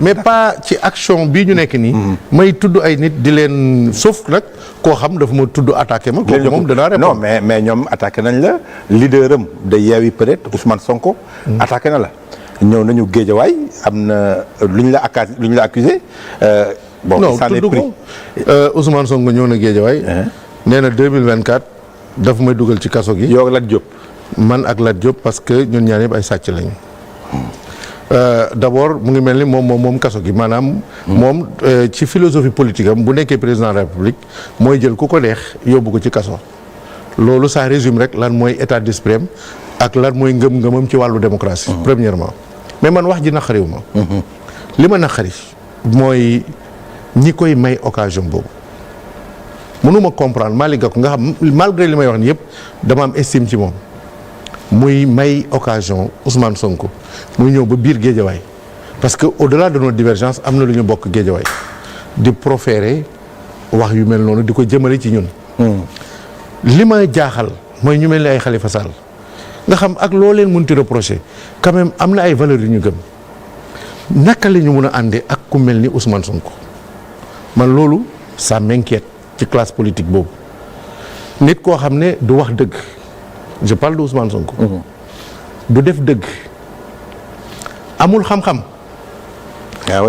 mais pas ci action bii ñu nekk nii. may tudd ay nit di leen sauf nag koo xam dafa ma tudd attaqué ma. kooku moom danaa répondre non mais ñoom attaqué nañ la leader am de Yewwi peut-être Ousmane Sonko. attaqué na la ñëw nañu Guédiawaye am na lu ñu la accusé. bon non tudd ko Ousmane Sonko ñëw na Guédiawaye. nee na 2024 dafa may dugal ci kaso gi. yow Lat Diop. man ak Lat Diop parce que ñun ñaar yëpp ay sàcc lañu. d'abord mu ngi mel ni moom kaso gi maanaam. moom ci philosophie politique am bu nekkee président de la République mooy jël ku ko neex yóbbu ko ci kaso. loolu ça résume rek lan mooy état d'esprit am ak lan mooy ngëm-ngëmam ci wàllu démocratie. premièrement mais man wax ji naqariw ma. li ma naqari mooy ñi koy may occasion boobu. mënuma comprendre Malick Gakou nga xam malgré li may wax ni yëpp dama am estime ci moom. muy may occasion Ousmane Sonko muy ñëw ba biir Guédiawaye parce que au-delà de nos divergences am na lu ñu bokk Guédiawaye di proférer wax yu mel noonu di ko jëmale ci ñun. li ma jaaxal mooy ñu mel ni ay Khalifa Sall nga xam ak loo leen mënti reprocher quand même am na ay valeurs yu ñu gëm naka la ñu mun a àndee ak ku mel ni Ousmane Sonko man loolu ça m'inquiète ci classe politique boobu nit koo xam ne du wax dëgg. je parle de Ousmane Sonko. du def dëgg amul xam-xam.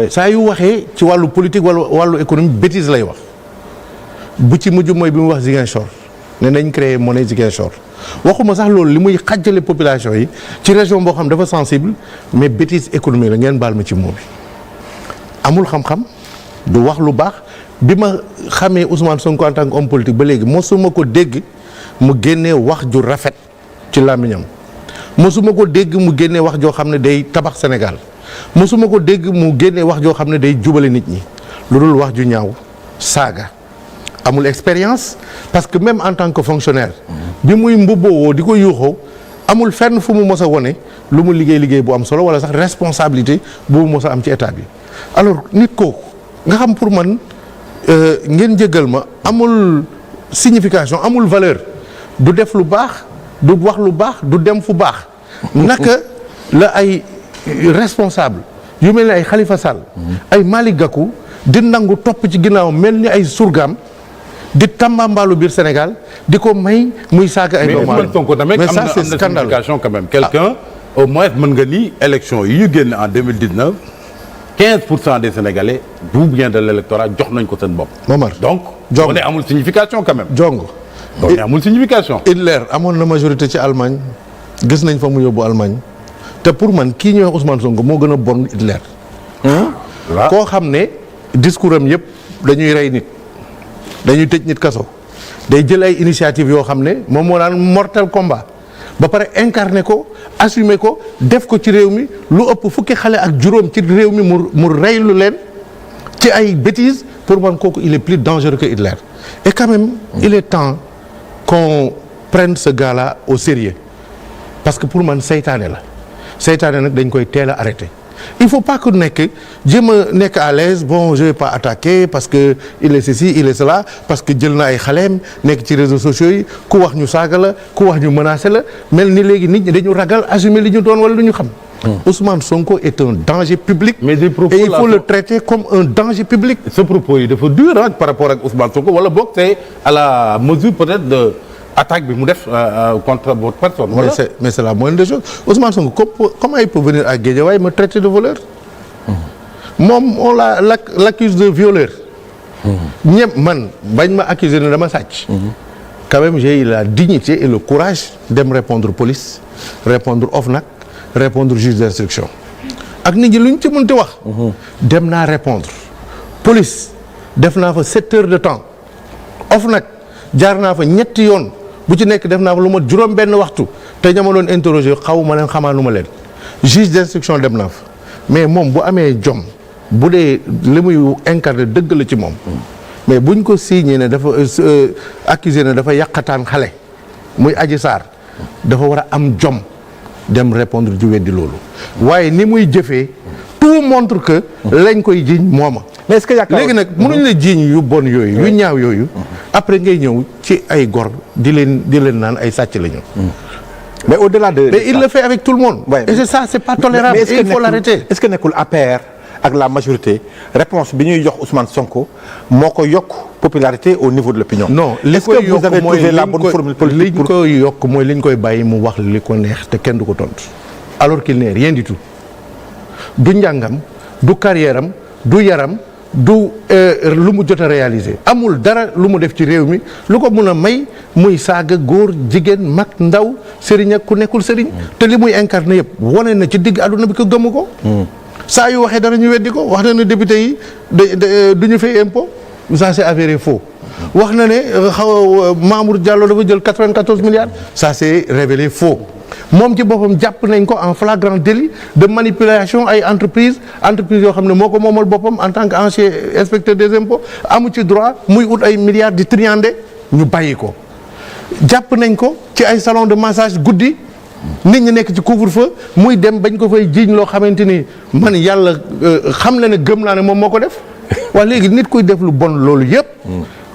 saa yu waxee ci wàllu politique wala wàllu économie bêtise lay wax bu ci mujj mooy bi mu wax Ziguinchor ne nañ créer monnaie Ziguinchor waxuma sax loolu li muy xàjjale population yi ci région boo xam dafa sensible mais bêtise économique la ngeen baal ma ci moom bi amul xam-xam du wax lu baax bi ma xamee Ousmane Sonko en tant qu'homme politique ba léegi mosuma ko dégg. mu génnee wax ju rafet ci làmmiñam mosuma ko dégg mu génnee wax joo xam ne day tabax Sénégal mosuma ko dégg mu génnee wax joo xam ne day jubale nit ñi lu dul wax ju ñaaw saaga amul expérience parce que même en tant que fonctionnaire bi muy mbubboo di ko yuuxoo amul fenn fu mu mos a wone lu mu liggéey bu am solo wala sax responsabilité bu mu mos a am ci état bi alors nit kooku nga xam pour man ngeen jéggal ma amul signification amul valeur du def lu baax du wax lu baax du dem fu baax naka la ay responsable yu mel ni ay Khalifa Sall ay Malick Gakou di nangu topp ci ginnaaw mel ni ay surgaam di tambambaalu biir Sénégal di ko may muy saaga ay doomu aadama mais ça c'est scandaleux quand même quelqu'un au moins mën nga ni élection yi ñu génn en 2019 15% des Sénégalais d'où bien de l'électorat jox nañ ko seen bopp. Momar donc on est amul signification quand même. Jong on est amul signification. Hitler amoon na majorité ci Allemagne gis nañ fa mu yóbbu Allemagne te pour man kii ñuy wax Ousmane Sonko moo gën a bon Hitler. koo xam ne discours am yëpp dañuy rey nit dañuy tëj nit kaso day jël ay initiative yoo xam ne moom moo naan mortel combat ba pare incarné ko assumé ko def ko ci réew mi lu ëpp fukki xale ak juróom ci réew mi mu reylu leen ci ay bêtises pour man kooku il est plus dangereux que Hitler et quand même il est temps qu'on prenne ce gars-là au sérieux parce que pour man seytaane la seytaane nag dañ koy teel a arrêté il faut pas que nekk jéem a nekk à l'aise bon je vais pas attaquer parce que il est ceci il est cela parce que jël na ay xaleem nekk ci réseaux sociaux yi ku wax ñu saaga la ku wax ñu menacé la mel ni léegi nit ñi dañu ragal assumer li ñu doon wala lu ñu xam. Ousmane Sonko est un danger public. mais des propos et il faut le traiter comme un danger public. ce propos yi dafa dur par rapport ak Ousmane Sonko wala boog c'est à la mesure peut-être de attaque bi mu def contre votre personne. Voilà. mais c'est la moindre des choses Ousmane Sonko comment il peut venir à Guédiawaye me traiter de voleur. moom on l'accuse de violeur. ñëpp man bañ ma accuser ne dama sàcc. quand même j'ai eu la dignité et le courage dem répondre police répondre OFNAC répondre juge d'instruction ak nit ñi lu ñu ci mënti wax. dem naa répondre police def naa fa 7 heures de temps OFNAC jaar naa fa ñetti yoon bu ci nekk def naa fa lu ma juróom benn waxtu te ña ma doon interroger xaw ma leen xamaanu ma leen juge d'instruction dem naa fa mais moom bu amee jom bu dee li muy incarné dëgg la ci moom mais buñ ko signé ne dafa accusé ne dafa yàqataan xale muy Adji Sarr dafa war a am jom dem répondre ji weddi loolu waaye ni muy jëfee tout montre que lañ koy jiiñ mooma. mais est-ce que yaakaar léegi nag mënuñ la jiiñ yu bon yooyu yu ñaaw yooyu après ngay ñëw ci ay gor di leen naan ay sàcc la ñu. mais au-delà de. mais il le fait avec tout le monde. Ouais. Et c'est pas tolérable. Mais il faut l'arrêter. est-ce que nekkul APR ak la majorité réponse bi ñuy jox Ousmane Sonko moo ko yokk popularité au niveau de l'opinion. non li est-ce koy que vous avez yokk mooy trouvé la bonne formule politique liñ koy yokk mooy liñ koy bàyyi mu wax li ko neex te kenn du ko tontu. alors qu'il n'est rien du tout du njàngam du carrière am du yaram du lu mu jot a réaliser amul dara lu mu def ci réew mi lu ko mun a may muy saaga góor jigéen mag ndaw sëriñ ak ku nekkul sëriñ te li muy incarné yëpp wane na ci digg àdduna bi ko gëmu ko. saa yu waxee dara ñu weddi ko wax na ne député yi du ñu fay impôt ça c'est avéré faux. wax na ne Mamour Diallo dafa jël 94 milliards ça s'est révélé faux. moom ci boppam jàpp nañ ko en flagrant délit de manipulation ay entreprise yoo xam ne moo ko moomal boppam en tant que ancien inspecteur des impôts amu ci droit muy ut ay milliards di triandé ñu bàyyi ko. jàpp nañ ko ci ay salon de massage guddi nit ñi nekk ci couvre-feu muy dem bañ ko fay jiiñ loo xamante ni man yàlla xam na ne gëm naa ne moom moo ko def. waa léegi nit kuy def lu bon loolu yëpp.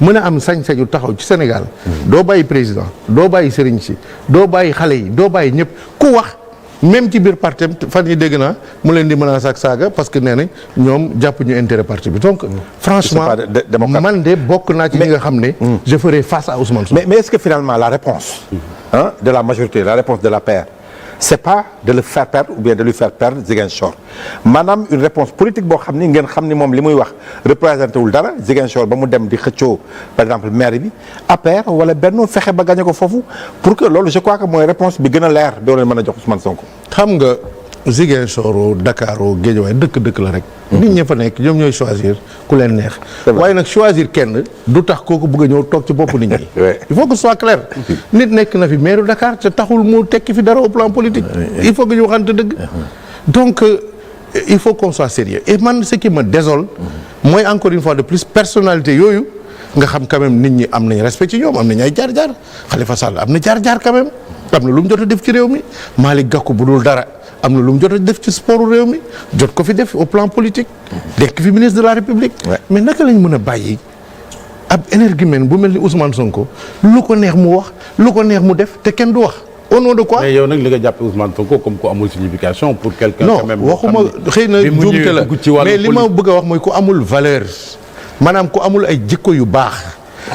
mën a am sañ-sañu taxaw ci Sénégal. doo bàyyi président doo bàyyi sëriñ si doo bàyyi xale yi doo bàyyi ñëpp ku wax même ci biir parti fan yi dégg naa mu leen di menacer ak saaga parce que nee nañ ñoom jàpp ñu intérêt parti bi donc. franchement man de bokk naa ci ñi nga xam ne. je ferai face à Ousmane Sonko. mais est-ce que finalement la réponse de la majorité la réponse de l'APR c'est pas de le faire perdre ou bien de lui faire perdre Ziguinchor maanaam une réponse politique boo xam ni ngeen xam ni moom li muy wax représenté wul dara Ziguinchor ba mu dem di xëccoo par exemple maire bi APR wala Benno fexe ba gagné ko foofu pour que loolu je crois que mooy réponse bi gën a leer doo leen mën a jox Ousmane Sonko. xam nga Ziguinchor Dakar Guédiawaye dëkk la rek. nit ñi fa nekk ñoom ñooy choisir ku leen neex. waaye nag choisir kenn du tax kooku bëgg a ñëw toog ci boppu nit ñi. il faut que ce soit clair. nit nekk na fi maire Dakar te taxul mu tekki fi dara au plan politique. il faut que ñu waxante dëgg. donc il faut qu'on soit sérieux et man ce qui me désole. mooy encore une fois de plus personnalité yooyu. nga xam quand même nit ñi am nañ respect ci ñoom am nañ ay jaar-jaar Khalifa Sall am na jaar-jaar quand même am na lu mu jot a def ci réew mi Malick Gakou bu dul dara am na lu mu jot a def ci sportu réew mi jot ko fi def au plan politique nekk fi ministre de la République mais naka lañ mën a bàyyi ab énergumène bu mel ni Ousmane Sonko lu ko neex mu wax lu ko neex mu def te kenn du wax au nom de quoi. mais yow nag li nga jàppe Ousmane Sonko comme ku amul signification pour quelqu'un quand même non waxuma xëy na juumte la mais li ma bëgg a wax mooy ku amul valeur maanaam ku amul ay jikko yu baax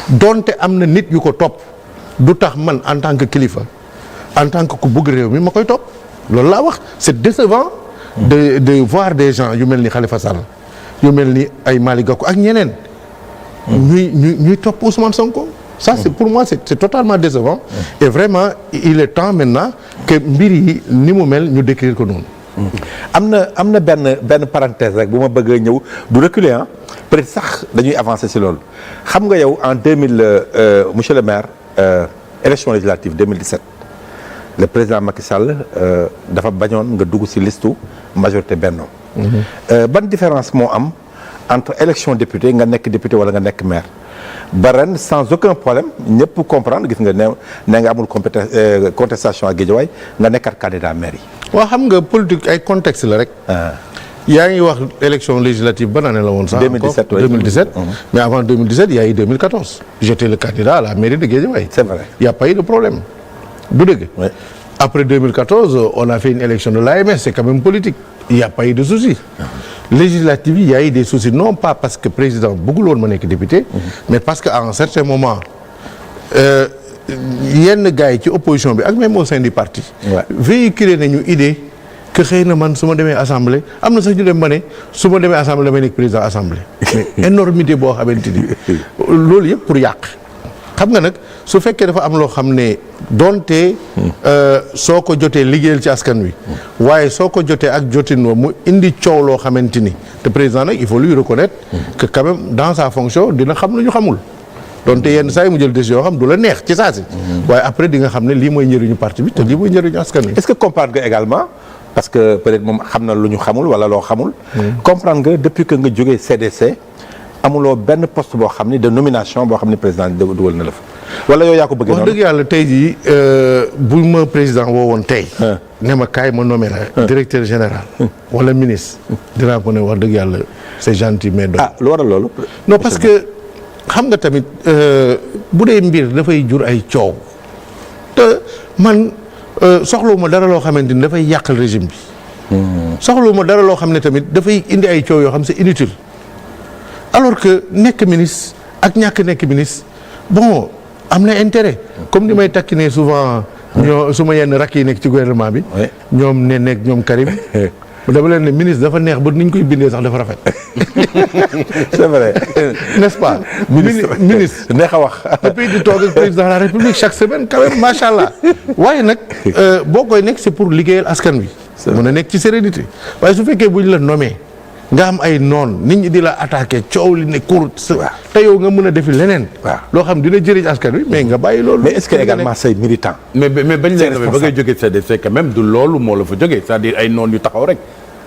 donte am na nit yu ko topp du tax man en tant que kilifa en tant que ku bëgg réew mi ma koy topp loolu laa wax c'est décevant de voir des gens yu mel ni Khalifa Sall yu mel ni ay Malick Gakou ak ñeneen ñuy topp Ousmane Sonko ça c'est pour moi c'est totalement décevant et vraiment il est temps maintenant que mbir yi ni mu mel ñu décrire ko noonu. am na benn parenthèse rek bu ma bëgg a ñëw du reculer ah peut-être sax dañuy avancer ci loolu xam nga yow en 2000 monsieur le maire élection législative 2017 le président Macky Sall dafa bañoon nga dugg ci listu majorité Benno. ban différence moo am entre élection député nga nekk député wala nga nekk maire ba ren sans aucun problème ñëpp comprendre gis nga ne nga amul contestation ak Guédiawaye nga nekkat candidat maire yi. waaw xam nga politique ay contexte la rek. yaa ngi wax élection législative ban année la woon sax. 2017 oui 2017. Mais avant 2017 il y a eu 2014. J'étais le candidat à la mairie de Guédiawaye. C'est vrai. Il y a pas eu de problème. du dëgg. Oui. Après 2014 on a fait une élection de l'AMS c'est quand même politique. Il y a pas eu de souci. Législative il y a eu des soucis non pas parce que président bëggul woon ma nekk député. mais parce que à un certain moment. yenn gars yi ci opposition bi ak même au sein du parti. véhiculer nañu idée que xëy na man su ma demee assemblée am na sax ñu dem ba ne su ma demee assemblée damay nekk président assemblée. mais énormité boo xamante ni loolu yëpp pour yàq. xam nga nag su fekkee dafa am loo xam ne donte soo ko jotee liggéeyal ci askan wi. waaye soo ko jotee ak jotin wa mu indi coow loo xamante ni te président nag il faut lui reconnaître que quand même dans sa fonction dina xam lu ñu xamul. donte yenn saa yi mu jël décision xam du la neex ci saa si. waaye après di nga xam ne lii mooy njëriñu parti bi te lii mooy njëriñu askan wi. est-ce que comprendre nga également parce que peut-être moom xam na lu ñu xamul wala loo xamul. comprendre nga depuis que nga jógee CDC amuloo benn poste boo xam ni de nomination boo xam ni président dugal na la fa wala yow yaa ko bëggee wax noonu. dëgg yàlla tey jii bu ma président woowoon tey. ne ma kaay ma nommé la. directeur général. wala ministre. dinaa ko ne wax dëgg yàlla c'est gentil mais. lu waral loolu. non parce que xam nga tamit bu dee mbir dafay jur ay coow te man soxlawuma dara loo xamante ni dafay yàqal régime bi. soxlawuma dara loo xam ne tamit dafay indi ay coow yoo xam c'est inutile alors que nekk ministre ak ñàkk nekk ministre bon am na intérêt comme ni may takkinee souvent ñoo su ma yenn rakk yi nekk ci gouvernement bi. ñoom ne nekk ñoom Karim. dama leen ne ministre dafa neex ba ni ñu koy bindee sax dafa rafet. c'est vrai. n'est-ce pas. ministre neex a wax. depuis di toog ak président de la république chaque semaine quand même macha allah waaye nag boo koy nekk c'est pour liggéeyal askan wi. mën a nekk ci sérénité waaye su fekkee bu ñu la nommé nga am ay noon nit ñi di la attaqué coow li ne kur te yow nga mën a defi leneen. loo xam dina jëriñ askan wi mais nga bàyyi loolu. mais est-ce que également say militant. mais bañ leen ba ngay jógee CDC quand même du loolu moo la fa jógee c'est-à-dire ay noon yu taxaw rek.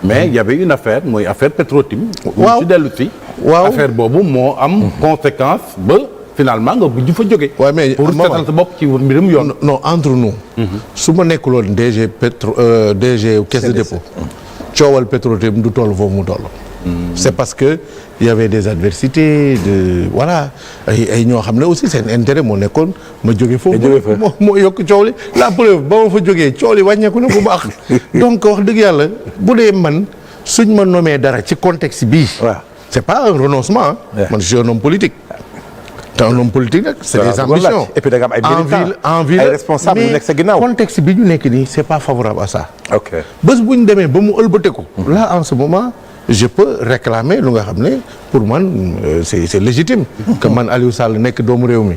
mais y avait une affaire mooy affaire Petro-Tim. waaw ci dellu si. waaw affaire boobu moo am conséquence ba finalement nga ju fa jógee. waaw mais pour seetal sa bopp ci mbirum yoon. non entre nous. su ma nekkuloon DG DG caisse de dépôt. coowal Petro-Tim du toll foofu mu toll. c'est parce que il y avait des adversités voilà ay ñoo xam ne aussi seen intérêt moo nekkoon ma jóge foofu. moo yokk coow li la preuve ba ma fa jógee coow li wàññeeku na bu baax. donc wax dëgg yàlla bu dee man suñ ma nommé dara ci contexte bii. c'est pas un renoncement. man je suis un homme politique. te un homme politique nag c'est des ambitions. et puis da nga am ay militants ay responsables yu nekk sa ginnaaw. mais contexte bi ñu nekk nii c'est pas favorable à ça. ok bés bu ñu demee ba mu ëlbateeku. là en ce moment je peux réclamer lu nga xam ne pour man c'est légitime. que man Aliou Sall nekk doomu réew mi.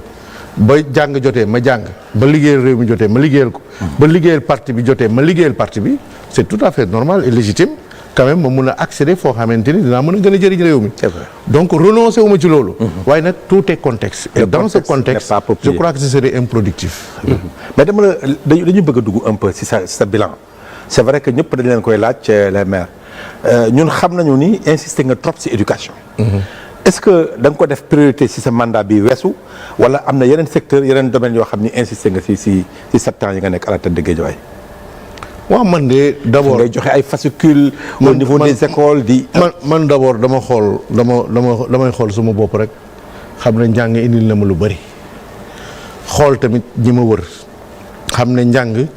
ba jàng jotee ma jàng ba liggéeyal réew mi jotee ma liggéeyal ko. ba liggéeyal parti bi jotee ma liggéeyal parti bi c'est tout à fait normal et légitime. quand même ma mun a accéder foo xamante ni dinaa mën a gën a jëriñ réew mi. donc renoncer wu ma ci loolu. waaye nag tout est contexte. et dans ce contexte je crois que ce serait improductif. mais dama la dañu bëgg a dugg un peu ci sa bilan. c'est vrai que ñëpp dañ leen koy laaj les maires ñun xam nañu ni insister nga trop ci éducation. est-ce que da nga ko def priorité ci sa mandat bi weesu wala am na yeneen secteur yeneen domaines yoo xam ni insister nga ci 7 ans yi nga nekk à la tête de Guédiawaye. waaw man de d'abord ngay joxe ay fascicules au niveau des écoles man d'abord damay xool suma bopp rek xam ne njàng indil na ma lu bari xool tamit ñi ma wër xam ne njàng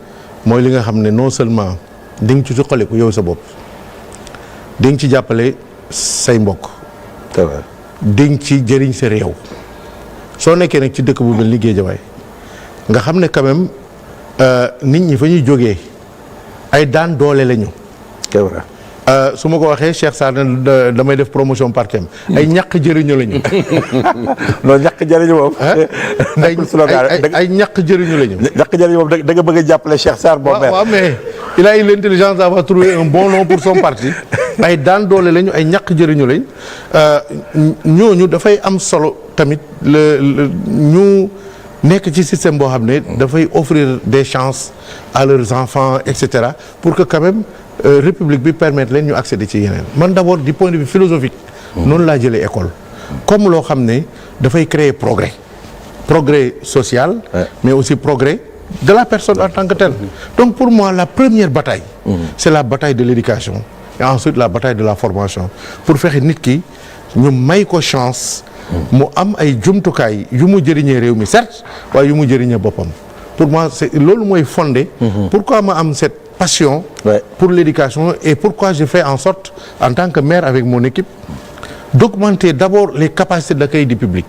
mooy li nga xam ne non seulement di nga ci suqaliku yow sa bopp di nga ci jàppale say mbokk di nga ci jëriñ sa réew soo nekkee nag ci dëkk bu mel ni Guédiawaye nga xam ne quand même nit ñi fa ñuy jógee ay daan doole lañu. su ma ko waxee Cheikh Sarr damay def promotion par thème ay ñàkk jëriñu lañu. non ñàkk jëriñu moom. ay ñàkk jëriñu lañu. ñàkk jëriñu moom da nga bëgg a jàppale Cheikh Sarr. waaw mais il a eu l'intelligence d'avoir trouvé un bon nom pour son parti. ay daan doole lañu ay ñàkk jëriñu lañ ñooñu dafay am solo tamit ñu. nekk ci système boo xam ne dafay offrir des chances à leurs enfants et cetera pour que quand même république bi permettre leen ñu accéder ci yeneen man d'abord du point de vue philosophique noonu laa jëlee école comme loo xam ne dafay créer progrès social mais aussi progrès de la personne en tant que telle donc pour moi la première bataille c'est la bataille de l'éducation et ensuite la bataille de la formation pour fexe nit ki ñu may ko chance mu am ay jumtukaay yu mu jëriñee réew mi certes waaye yu mu jëriñee boppam pour moi c'est loolu mooy fondé pourquoi ma am cette passion pour l'éducation et pourquoi je fais en sorte en tant que maire avec mon équipe d'augmenter d'abord les capacités d'accueil du public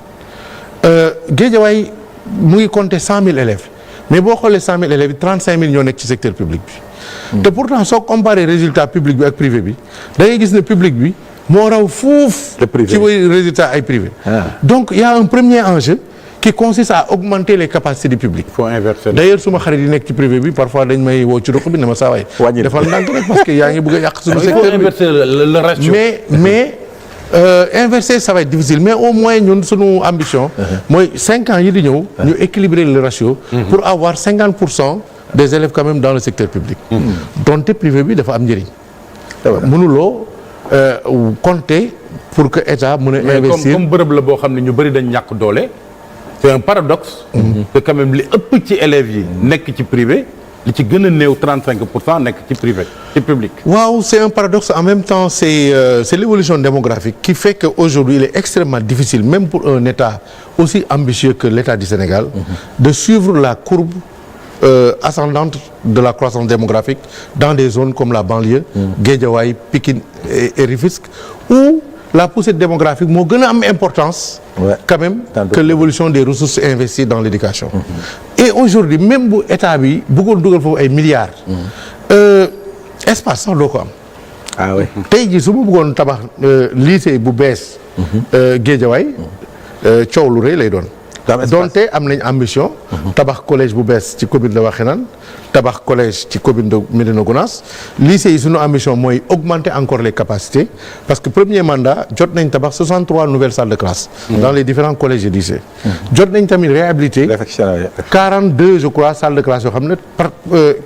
Guédiawaye mu ngi compter 100 000 élèves mais boo xoolee 100 000 élèves 35 000 ñoo nekk ci secteur public bi te pourtant soo comparer résultat public bi ak privé bi da ngay gis ne public bi moo raw fuuf ci résultat ay privé donc il y a un premier enjeu qui consiste à augmenter les capacités du public. Il faut inverser. D'ailleurs suma xarit yi nekk ci privé bi parfois dañ may woo ci ruq bi ne ma saa waay defal ndànk rek parce que yaa ngi bëgg a yàq suñu secteur bi. Il faut inverser le ratio. mais inverser ça va être difficile mais au moins ñun suñu ambition mooy 5 ans yi di ñëw ñu équilibrer le ratio pour avoir 50% des élèves quand même dans le secteur public donte privé bi dafa am njëriñ mënuloo compter pour que état mën a mais investir. comme bërëb la boo xam ne ñu bëri dañ ñàkk doole. c'est un paradoxe. que quand même li ëpp ci élèves yi nekk ci privé li ci gën a néew 35% nekk ci privé ci public. waaw c'est un paradoxe en même temps c'est l'évolution démographique qui fait que aujourd'hui il est extrêmement difficile même pour un État aussi ambitieux que l'État du Sénégal de suivre la courbe ascendante de la croissance démographique dans des zones comme la banlieue Guédiawaye, Pikine et Rufisque où la poussée démographique moo gën a am importance quand même que l'évolution des ressources investies dans l'éducation et aujourd'hui même bu état bi bëggoon dugal foofu ay milliards espace sax doo ko am tey jii su ma bëggoon tabax lycée bu bees Guédiawaye coow lu rëy lay doon donte am nañ ambition tabax collège bu bees ci commune de Wakhinane tabax collège ci commune de Médina Gounass lycée yi suñu ambition mooy augmenter encore les capacités parce que premier mandat jot nañ tabax 63 nouvelles salles de classe dans les différents collèges et lycées jot nañ tamit réhabiliter 42 je crois salles de classe yoo xam ne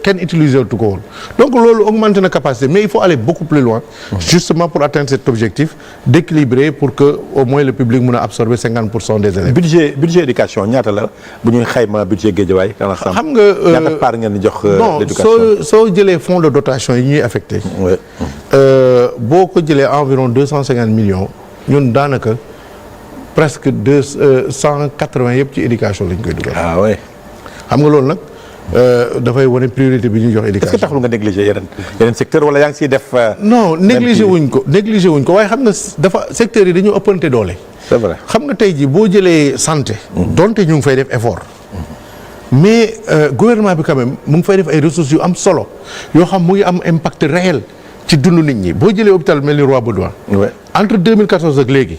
kenn utiliser tu ko woon donc loolu augmenter na capacité mais il faut aller beaucoup plus loin justement pour atteindre cet objectif d'équilibrer pour que au moins le public mën a absorber 50% des élèves. budget éducation ñaata la bu ñuy xayma budget Guédiawaye xam nga ñaata part ngeen di jox l'éducation non soo jëlee fonds de dotation yi ñuy affecté boo ko jëlee environ 250 millions ñun daanaka presque 180 yëpp ci éducation lañ koy dugal. ah oui xam nga loolu nag dafay wane priorité bi ñuy jox éducation. est-ce que taxul nga négliger yeneen secteur wala yaa ngi siy def. non négliger wuñ ko waaye xam nga dafa secteurs yi dañoo ëppante doole. c'est vrai xam nga tey jii boo jëlee santé. donte ñu ngi fay def effort. mais gouvernement bi quand même mu ngi fay def ay ressources yu am solo yoo xam mu ngi am impact réel ci dundu nit ñi boo jëlee hôpital mel ni Roi Baudouin. entre 2014 ak léegi.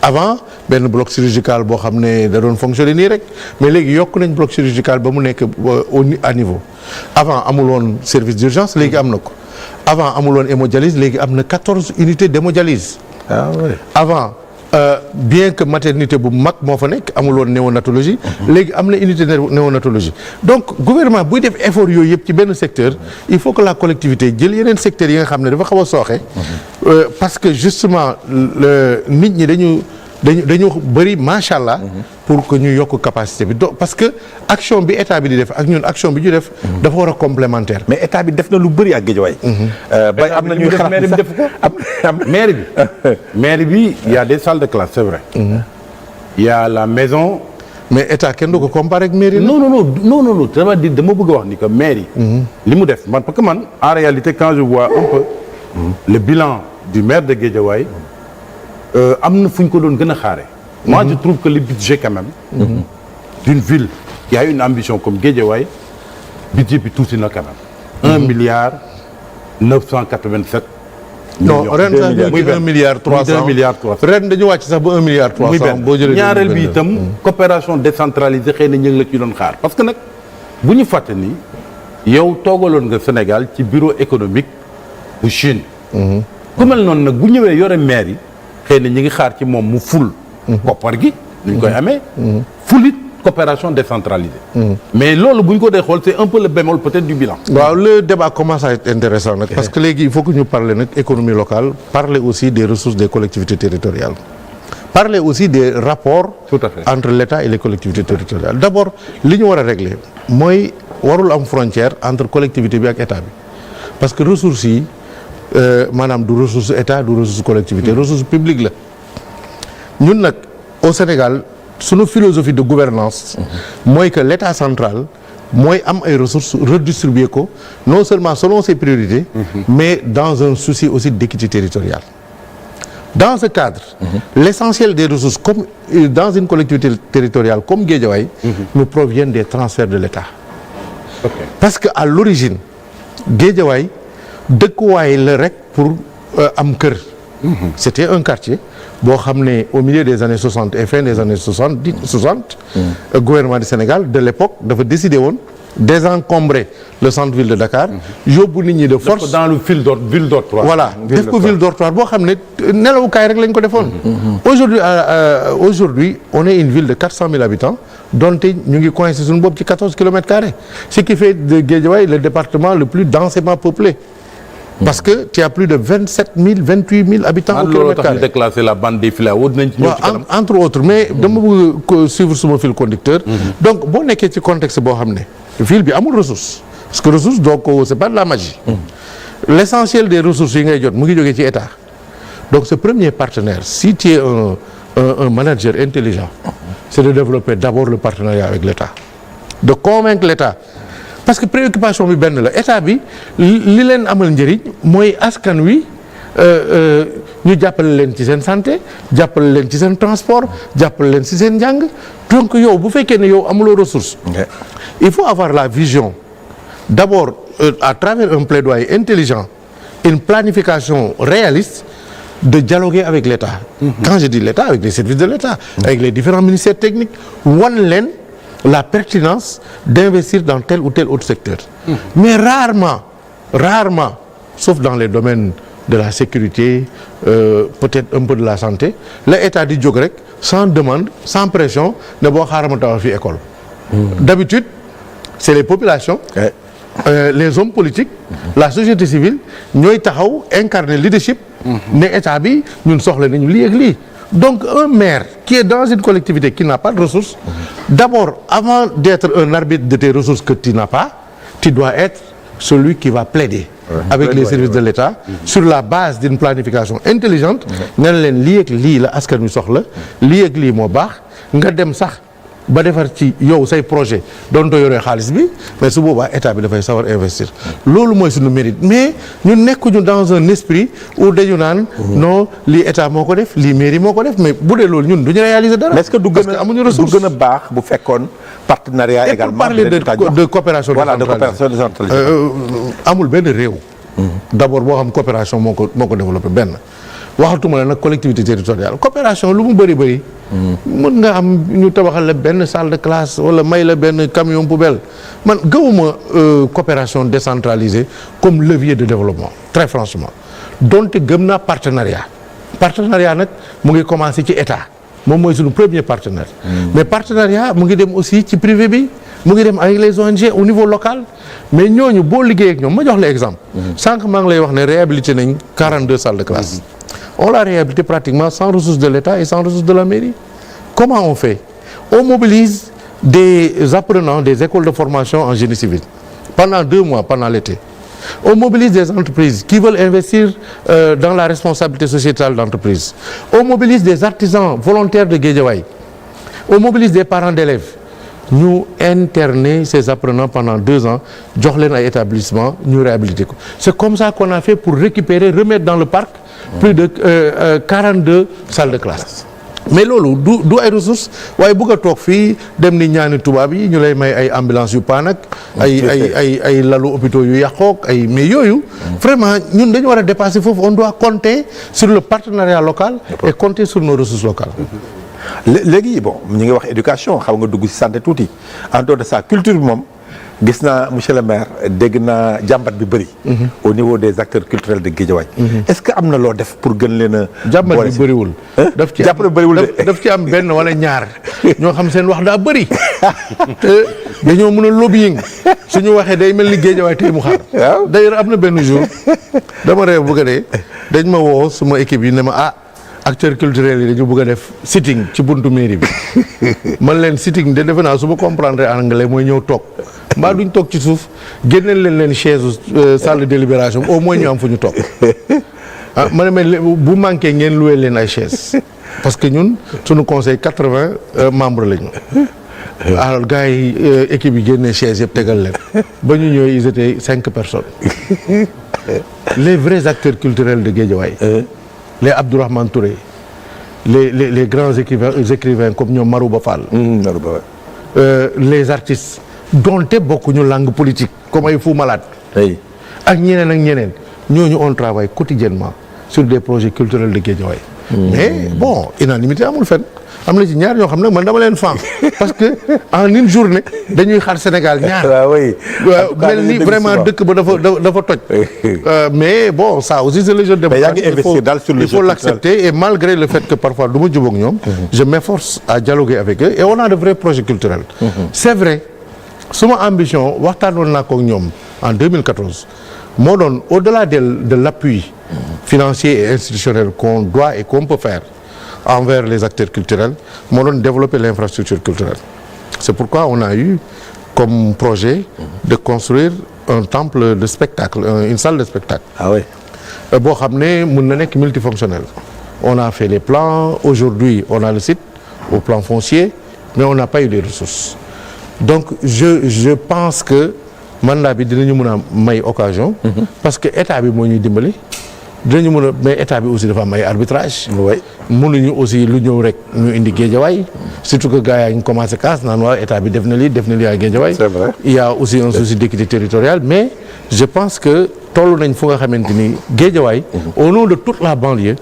avant benn bloc chirurgical boo xam ne da doon fonctionner nii rek mais léegi yokk nañ bloc chirurgical ba mu nekk à niveau avant amul woon service d'urgence léegi am na ko avant amul woon hémodialyse léegi am na 14 unités d'hémodialyse. ah oui avant bien que maternité bu mag moo fa nekk amul woon néonatologie. léegi am na unité néonatologie. donc gouvernement buy def effort yooyu yëpp ci benn secteur il faut que la collectivité jël yeneen secteurs yi nga xam ne dafa xaw a sooxe. parce que justement nit ñi dañu bëri macha allah. pour que ñu yokk capacité bi donc parce que action bi état bi di def ak ñun action bi ñu def. dafa war a complémentaire. mais état bi def na lu bëri ak Guédiawaye. ba am na ñuy xalaat sax mairie bi il y a des salles de classe c'est vrai. il y a la maison. mais état kenn du ko comparer ak mairie. non dama bëgg a wax ni que mairie. li mu def man parce que man en réalité quand je vois un peu. le bilan du maire de Guédiawaye. am na fu ñu ko doon gën a xaare moi je trouve que le budget quand même d'une ville qui a une ambition comme Guédiawaye budget bi tuuti na quand même 1 milliard 987 non ren sax muy 1 milliard 300 2 milliards 300 ren dañu wàcc sax ba 1 milliard 300 boo jëlee ñaareel bi itam coopération décentralisée xëy na ñu ngi la ci doon xaar parce que nag bu ñu fàtte ni yow toogaloon nga Sénégal ci bureau économique bu Chine ku mel noonu nag bu ñëwee yore maire yi xëy na ñi ngi xaar ci moom mu ful koppar gi ñu koy amee fulit coopération décentralisée mais loolu bu ñu ko dee xool c'est un peu le bémol peut-être du bilan waaw le débat commence à être intéressant nag parce que léegi il faut que ñu parler nag économie locale parler aussi des ressources des collectivités territoriales parler aussi des rapports tout à fait entre l'État et les collectivités territoriales d'abord li ñu war a régler mooy warul am frontière entre collectivité bi ak État bi parce que ressources yi maanaam du ressource état du ressource collectivité ressource publique la ñun nag au Sénégal sunu philosophie de gouvernance mooy que l'état central mooy am ay ressources redistribuer ko non seulement selon ses priorités mais dans un souci aussi d'équité territoriale dans ce cadre l'essentiel des ressources comme dans une collectivité territoriale comme Guédiawaye nous proviennent des transferts de l'État parce que à l'origine Guédiawaye dëkkuwaay la rek pour am kër. C'était un quartier boo xam ne au milieu des années 60 et fin des années 60 gouvernement du Sénégal de l'époque dafa décidé woon désencombrer le centre-ville de Dakar. yóbbu nit ñi de force dans le ville dortoir. voilà def ko ville dortoir boo xam ne nelawukaay rek lañ ko defoon. aujourd'hui on est une ville de 400 000 habitants donte ñu ngi coincé suñu bopp ci 14 kilomètres carrés ce qui fait de Guédiawaye le département le plus densément peuplé. parce que tu as plus de 27 000 28 000 habitants au kilomètre carré. déclasser la bande des filao dinañ ci ñëw ci kanam. entre autres mais dama bëgg ko suivre suma fil conducteur. donc boo nekkee ci contexte boo xam ne ville bi amul ressource parce que ressource donc c'est pas de la magie. L'essentiel des ressources yi ngay jot mu ngi jógee ci état donc ce premier partenaire si tu es un manager intelligent c'est de développer d'abord le partenariat avec l'État de convaincre l'État parce que préoccupation bi benn la état bi li leen amal njëriñ mooy askan wi ñu jàppale leen ci seen santé jàppale leen ci seen transport jàppale leen ci seen njàng donc yow bu fekkee ne yow amuloo ressource il faut avoir la vision d'abord à travers un plaidoyer intelligent une planification réaliste de dialoguer avec l'État. Quand je dis l'État, avec les services de l'État, avec les différents ministères techniques, wan leen la pertinence d'investir dans tel ou tel autre secteur. Mais rarement, sauf dans les domaines de la sécurité, peut-être un peu de la santé, l'État di jóg rek sans demande, sans pression, ne boo xaaral ma tabax fi école. D'habitude, c'est les populations. Les hommes politiques la société civile ñooy taxaw incarner leadership ne état bi ñun soxla nañu lii ak lii donc un maire qui est dans une collectivité qui n'a pas de ressources d'abord avant d'être un arbitre de tes ressources que tu n'as pas tu dois être celui qui va plaider avec les services de l'État sur la base d'une planification intelligente ne leen lii ak lii la askan wi soxla lii ak lii moo baax nga dem sax ba defar ci yow say projet doon too yoree xaalis bi mais su boobaa état bi dafay sawar investir loolu mooy suñu mérite mais ñun nekkuñu dans un esprit où dañu naan non lii état moo ko def lii mairie moo ko def mais bu dee loolu ñun duñu réaliser dara. mais est-ce que du gën a baax bu fekkoon partenariat et également. pour parler de coopération décentralisée amul benn réew. d'abord boo xam coopération moo ko développé benn waxatuma la nag collectivité territoriale coopération lu mu bëri mën nga am ñu tabaxal la benn salle de classe wala may la benn camion poubelle man gëwuma coopération décentralisée comme levier de développement très franchement donte gëm naa partenariat nag mu ngi commencer ci état moom mooy suñu premier partenaire mais partenariat mu ngi dem aussi ci privé bi mu ngi dem avec les ONG au niveau local mais ñooñu boo liggéey ak ñoom ma jox la exemple sànq maa ngi lay wax ne réhabilité nañ 42 salles de classe on l'a réhabilité pratiquement sans ressources de l'État et sans ressources de la mairie. Comment on fait? On mobilise des apprenants des écoles de formation en génie civil pendant 2 mois, pendant l'été. On mobilise des entreprises qui veulent investir dans la responsabilité sociétale d'entreprise. On mobilise des artisans volontaires de Guédiawaye. On mobilise des parents d'élèves. Ñu interner ces apprenants pendant 2 ans, jox leen ay établissement, ñu réhabiliter ko. C'est comme ça qu'on a fait pour récupérer, remettre dans le parc plus de 42 salles de classe. Mais loolu du ay ressources waaye bëgg a toog fii dem ni ñaani tubaab yi ñu lay may ay ambulance yu paan ak ay lalu hôpitaux yu yàqook ay mais yooyu vraiment ñun dañu war a dépasser foofu on doit compter sur le partenariat local et compter sur nos ressources locales. léegi bon ñu ngi wax éducation xaw nga dugg ci santé tuuti en dehors de ça culture bi moom gis naa monsieur le maire dégg naa jàmbat bi bëri. au niveau des acteurs culturels de Guédiawaye. est-ce que am na loo def pour gën leen a. jàmbat bi bëriwul. daf ci am benn wala ñaar ñoo xam seen wax daa bëri te dañoo mën a lobbying suñu waxee day mel ni Guédiawaye tey mu xaar. waaw d'ailleurs am na benn jour dama réew bëgg a dee dañ ma woo suma équipe yi ne ma acteurs culturels yi dañu bëgg a def sitting ci buntu mairie bi man leen sitting de defe naa su ma comprendre anglais mooy ñëw toog mbaa duñ toog ci suuf génneel leen chaise salle de délibération au moins ñu am fu ñu toog ma ne bu manqué ngeen loué leen ay chaise parce que ñun suñu conseil 80 membres lañu alors gars yi équipe yi génnee chaise yëpp tegal leen ba ñu ñëwee ils étaient 5 personnes les vrais acteurs culturels de Guédiawaye les Abdourahmane Touré les grands écrivains comme ñoom Marouba Fall. Les artistes donte bokkuñu langue politique comme ay Fou Malade. ak ñeneen ñooñu on travaille quotidiennement sur des projets culturels de Guédiawaye. mais bon unanimité amul fenn am na ci ñaar ñoo xam ne man dama leen fan parce que en une journée dañuy xaar Sénégal ñaar. waaw mel ni vraiment dëkk ba dafa toj. mais bon ça aussi c'est le jeu de démocratie. Il faut l'accepter et malgré le fait que parfois du ma jubóog ñoom. je m'efforce à dialoguer avec eux et on a de vrais projets culturels. c'est vrai suma ambition waxtaanoon naa ko ak ñoom en 2014 moo doon au-delà de l'appui financier et institutionnel qu'on doit et qu'on peut faire envers les acteurs culturels moo doon développer l'infrastructure culturelle. C'est pourquoi on a eu comme projet de construire un temple de spectacle, une salle de spectacle. Ah oui. boo xam ne mën na nekk multifonctionnel. On a fait les plans, aujourd'hui on a le site au plan foncier, mais on n'a pas eu les ressources. Donc je pense que mandat bi dinañu mën a may occasion. Parce que état bi moo ñuy dimbali. dinañu mën a mais état bi aussi dafa am ay arbitrage. oui mënuñu aussi lu ñëw rek ñu indi Guédiawaye surtout que gars yaa ngi commencé casse naan waaw état bi def na lii à Guédiawaye. C'est vrai. Il y a aussi un souci d'équité territoriale mais je pense que toll nañ fu nga xamante ni Guédiawaye au nom de toute la banlieue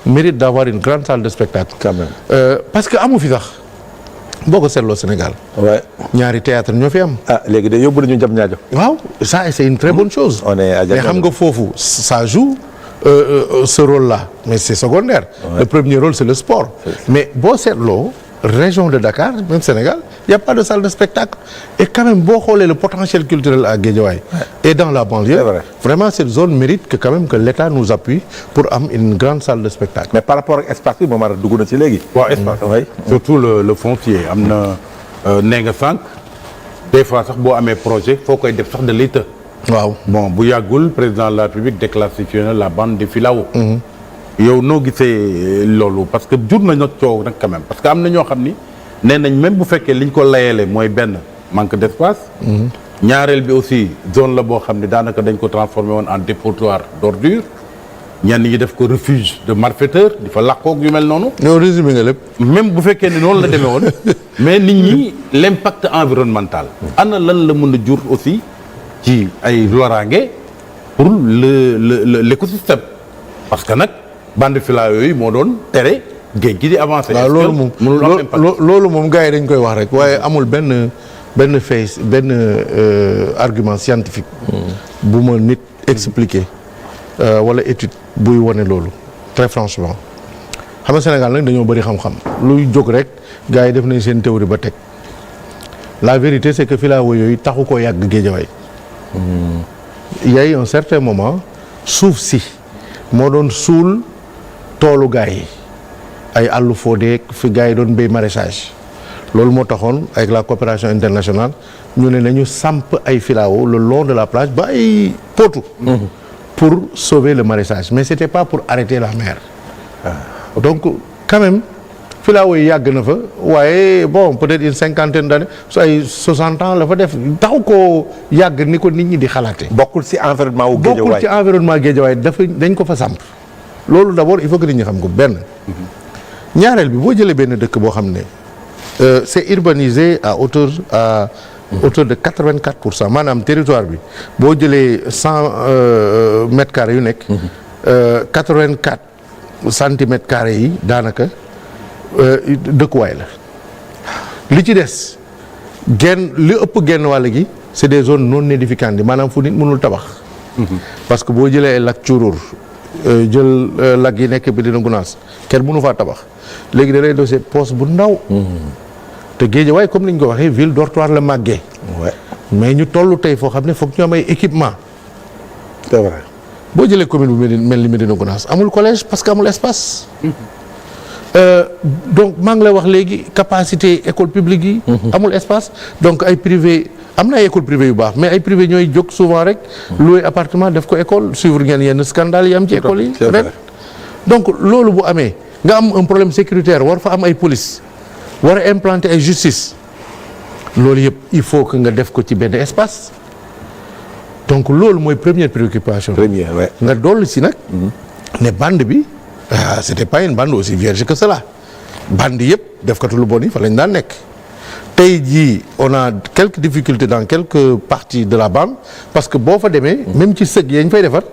mérite d'avoir une grande salle de spectacle. Quand même. Parce que amu fi sax boo ko seetloo Sénégal. ouais. ñaari théâtre ñoo fi am. ah léegi de yóbbu nañu Diamniadio. waaw ça c'est une très bonne chose. On est à mais xam nga foofu ça joue ce rôle-là mais c'est secondaire. Ouais. Le premier rôle c'est le sport. Mais boo seetloo région de Dakar même Sénégal il y a pas de salle de spectacle et quand même boo xoolee le potentiel culturel à Guédiawaye et dans la banlieue. C'est vrai. Vraiment cette zone mérite que quand même que l'État nous appuie pour am une grande salle de spectacle. mais par rapport ak espace bi moom dugg na ci léegi. waaw espace. oui. surtout le foncier am na nee nga sànq des fois sax boo amee projet foo koy def sax de l'État. waaw bon bu yàggul président de la République déclassifié na la bande de filao. yow noo gisee loolu parce que jur na nag coow nag quand même parce que am na ñoo xam ni nee nañ même bu fekkee liñ ko layele mooy benn manque d'espace. ñaareel bi aussi zone la boo xam ne daanaka dañ ko transformé woon en dépotoir d'ordures ñenn ñi def ko refuge de malfaiteurs di fa làqoog yu mel noonu. ñoo résumé nga lépp. même bu fekkee ne noonu la demee woon mais nit ñi l'impact environnemental. ana lan la mën a jur aussi ci ay loraange pour l'écosystème parce que nag bande filao yooyu moo doon tere géej gi di avancer. waaw loolu moom mënul am impact. loolu moom gars yi dañ koy wax rek waaye amul benn fait benn argument scientifique. bu ma nit expliquer wala étude buy wane loolu très franchement xam nga Sénégal nag dañoo bëri xam-xam luy jóg rek gars yi def nañ seen théorie ba teg la vérité c'est que filao yooyu taxu koo yàgg Guédiawaye. Il y a eu un certain moment suuf si moo doon suul toolu gars yi ay àllu Fodé fi gars yi doon béy maraîchage loolu moo taxoon avec la coopération internationale ñu ne nañu samp ay filao le long de la plage ba ay potu pour sauver le maraîchage mais c'était pas pour arrêter la mer. Donc quand même filao yi yàgg na fa waaye bon peut-être une cinquantaine d'années su ay 60 ans la fa def taxu koo yàgg ni ko nit ñi di xalaate bokkul ci environnement wu Guédiawaye. bokkul ci environnement Guédiawaye dañ ko fa samp loolu d'abord il faut que nit ñi xam ko benn. ñaareel bi boo jëlee benn dëkk boo xam ne c'est urbanisé à hauteur de 84% maanaam territoire bi boo jëlee 100 mètres carrés yu nekk. 84 centimètres carrés yi daanaka dëkkuwaay la. li ci des li ëpp genn wàll gi c'est des zones non aedificantes maanaam fu nit mënul tabax. parce que boo jëlee ay lac Curuur jël lac yi nekk bi dina Gunaas kenn mënu faa tabax léegi da lay dossé poste bu ndaw. te Guédiawaye comme ni ñu ko waxee ville dortoir la màggee. mais ñu toll tey foo xam ne foog ñu am ay équipement. c'est vrai. boo jëlee commune bu mel ni Médina Gounass amul collège parce que amul espace. donc maa ngi lay wax léegi capacité école publique yi. amul espace donc ay privé am na ay école privée yu baax mais ay privé ñooy jóg souvent rek. louer appartement def ko école suivre ngeen yenn scandale yi am ci école yi. ren donc loolu bu amee nga am un problème sécuritaire war fa am ay police war a implanter ay justice loolu yëpp il faut que nga def ko ci benn espace. donc loolu mooy première préoccupation. nga dolli si nag. ne bande bi c'était pas une bande aussi vierge que cela. bande yëpp defkatu lu bon yi fa lañ daan nekk. tey jii on a quelques difficultés dans quelques parties de la bande parce que boo fa demee. même ci sëg yañ fay defar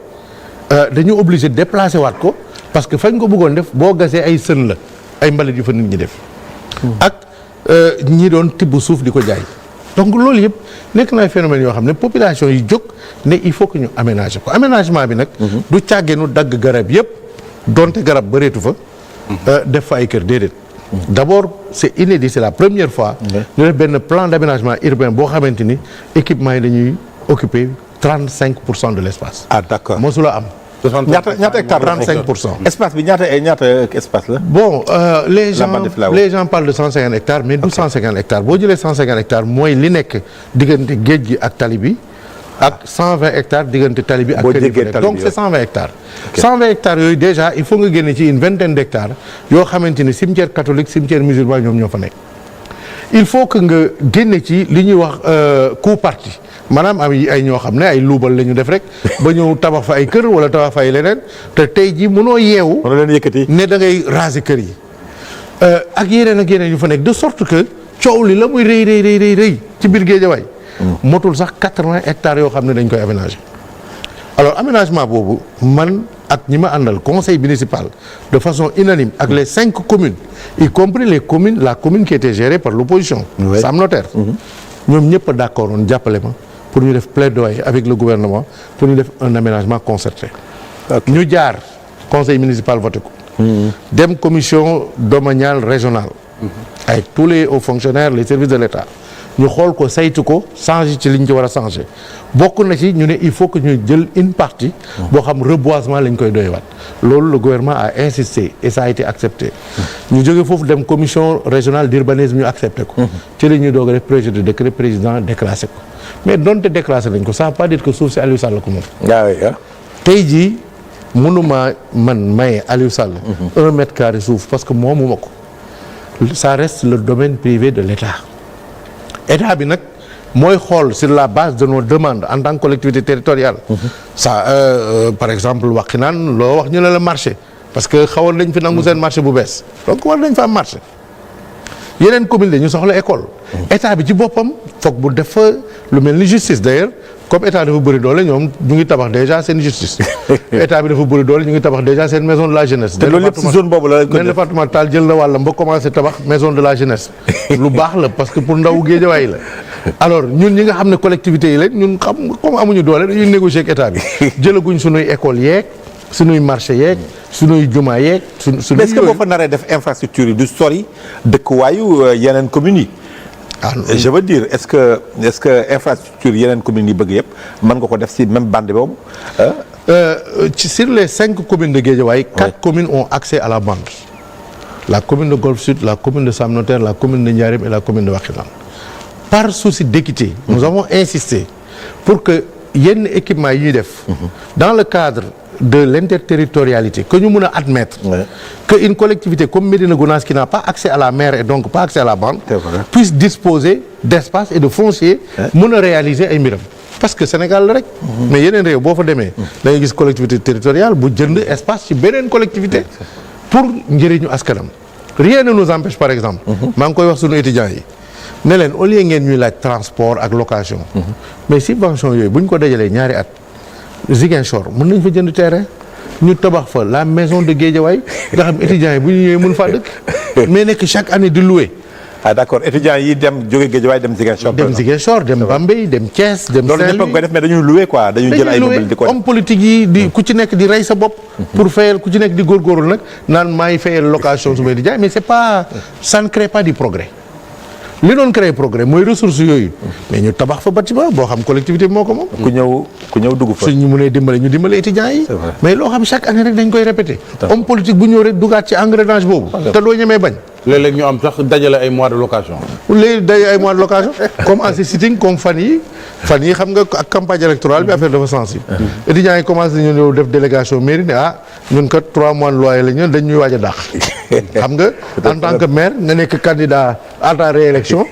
dañu obligé déplacer waat ko parce que fañ ko bëggoon def boo gasee ay sën la ay mbalit yu fa nit ñi def. ak ñi doon tibb suuf di ko jaay. donc loolu yëpp nekk na ay phénomènes yoo xam ne population yi jóg ne il faut que ñu aménager ko aménagement bi nag. du càggeenu dagg garab yëpp donte garab bëreetu fa. def fa ay kër déedéet. d'abord c'est inédit c'est la première fois. ñu def benn plan d'aménagement urbain boo xamante ni équipement yi dañuy occuper 35% de l'espace. ah d'accord mosula am. ñaata hectares 35%. espace bi ñaata espace la. bon les gens parlent de 150 hectares mais du 150 hectares boo jëlee 150 hectares mooy li nekk diggante géej gi ak tali bi ak 120 hectares diggante tali bi ak kër gi donc c'est 120 hectares. 120 hectares yooyu déjà il faut nga génne ci une vingtaine d'hectares yoo xamante ni cimetière catholique cimetière musulman ñoom ñoo fa nekk. il faut que nga génne ci li ñuy wax coup parti maanaam am ay ñoo xam ne ay luubal la ñu def rek ba ñëw tabax fa ay kër wala tabax fa ay leneen te tey jii mënoo yeewu. mënoo leen yëkkati ne da ngay raser kër yi ak yeneen yu fa nekk de sorte que coow li la muy rëy ci biir Guédiawaye motul sax 80 hectares yoo xam ne dañ koy aménager. alors aménagement boobu man ak ñi ma àndal conseil municipal de façon unanime ak les 5 communes y compris la commune qui était gérée par l'opposition Sam Notaire ñoom ñëpp a d'accord woon jàppale ma pour ñu def plaidoyer avec le gouvernement pour ñu def un aménagement concerté ñu jaar conseil municipal voté ko dem commission domaniale régionale avec tous les hauts fonctionnaires les services de l'État ñu xool ko saytu ko changer ci li ñu ci war a changer bokk na ci ñu ne il faut que ñu jël une partie boo xam reboisement lañ koy doyewaat loolu le gouvernement a insisté et ça a été accepté ñu jógee foofu dem commission régionale d'urbanisme ñu accepté ko ci la ñuy doog a def projet de décret président déclassé ko mais donte déclassé nañ ko ça veut pas dire que suuf si Aliou Sall ko moom tey jii mënuma man maye Aliou Sall 1 mètre carré suuf parce que moomuma ko ça reste le domaine privé de l'État état bi nag mooy xool sur la base de nos demandes en tant que collectivité territoriale ça par exemple Wakhinane loo wax ñu ne la marché parce que xawoon nañ fi nangu seen marché bu bees donc war nañ fa am marché yeneen commune dañu soxla école état bi ci boppam foog bu def fa lu mel ni justice d'ailleurs comme état dafa bëri doole ñoom ñu ngi tabax déjà seen justice état bi dafa bëri doole ñu ngi tabax déjà seen maison de la jeunesse. te loolu lépp ci zone boobu la lañ ko def départemental jël na wàllam ba commencé tabax maison de la jeunesse. lu baax la parce que pour ndaw Guédiawaye la. alors ñun ñi nga xam ne collectivités yi la ñun xam comme amuñu doole dañuy négocier ak état bi jëlaguñ sunuy école yeeg sunuy marché yeeg sunuy jumaa yeeg. sunuy est-ce que boo fa naree def infrastructure yi du sori dëkkuwaayu yeneen communes yi. ah je veux dire est-ce que infrastructure yeneen communes yi bëgg yëpp mën nga ko def ci même bande boobu. Sur les 5 communes de Guédiawaye, 4 communes ont accès à la bande. La commune de Golf Sud, la commune de Sam Notaire, la commune de Ndiarème et la commune de Wakhinane. Par souci d'équité, nous avons insisté pour que yenn équipement yi ñuy def. Dans le cadre de l'interterritorialité, que ñu mën a admettre que une collectivité comme Médina Gounass qui n'a pas accès à la mer et donc pas accès à la bande puisse disposer d'espace et de foncier mën a réaliser ay mbiram. Parce que Sénégal la rek. mais yeneen réew boo fa demee da ngay gis collectivité territoriale bu jënd espace ci beneen collectivité pour njëriñu askanam. rien ne nous empêche par exemple. maa ngi koy wax sunu étudiants yi ne leen au lieu ngeen ñuy laaj transport ak location. mais subvention yooyu bu ñu ko dajalee ñaari at. Ziguinchor mën nañ fa jënd terrain ñu tabax fa la maison de Guédiawaye nga xam étudiants yi bu ñu ñëwee mën faa dëkk mais nekk chaque année di louer. ah d'accord étudiants yi dem jóge Guédiawaye dem Ziguinchor. dem Ziguinchor dem Bambey dem Thiès dem Saint-Louis. loolu ñëpp a koy def mais dañuy louer quoi dañuy jël ay meubles di ko homme politique yi di ku ci nekk di rey sa bopp. pour fayal ku ci nekk di góorgóorlu nag naan maa ngi fayal location su may di jaay mais c'est pas ça ne crée pas du progrès. li doon créer progrès mooy ressources yooyu mais ñu tabax fa bâtiment boo xam collectivité bi moo ko moom. ku ñëw dugg fa. suñu mënee dimbale ñu dimbale étudiants yi. mais loo xam chaque année rek dañ koy répéter. homme politique bu ñëw rek dugaat ci engrenage boobu. te doo ñemee bañ. léeg-léeg ñu am sax dajale ay mois de location. léegi day ay mois de location comme en sitting comme fan yi xam nga ak campagne électorale bi affaire dafa sensible. étudiants yi commencé nañu ñëw def délégation mairie ne ñun kat 3 mois de loyer la ñu dañ ñuy waaj a dàq. xam nga en tant que maire nga nekk candidat à la réélection.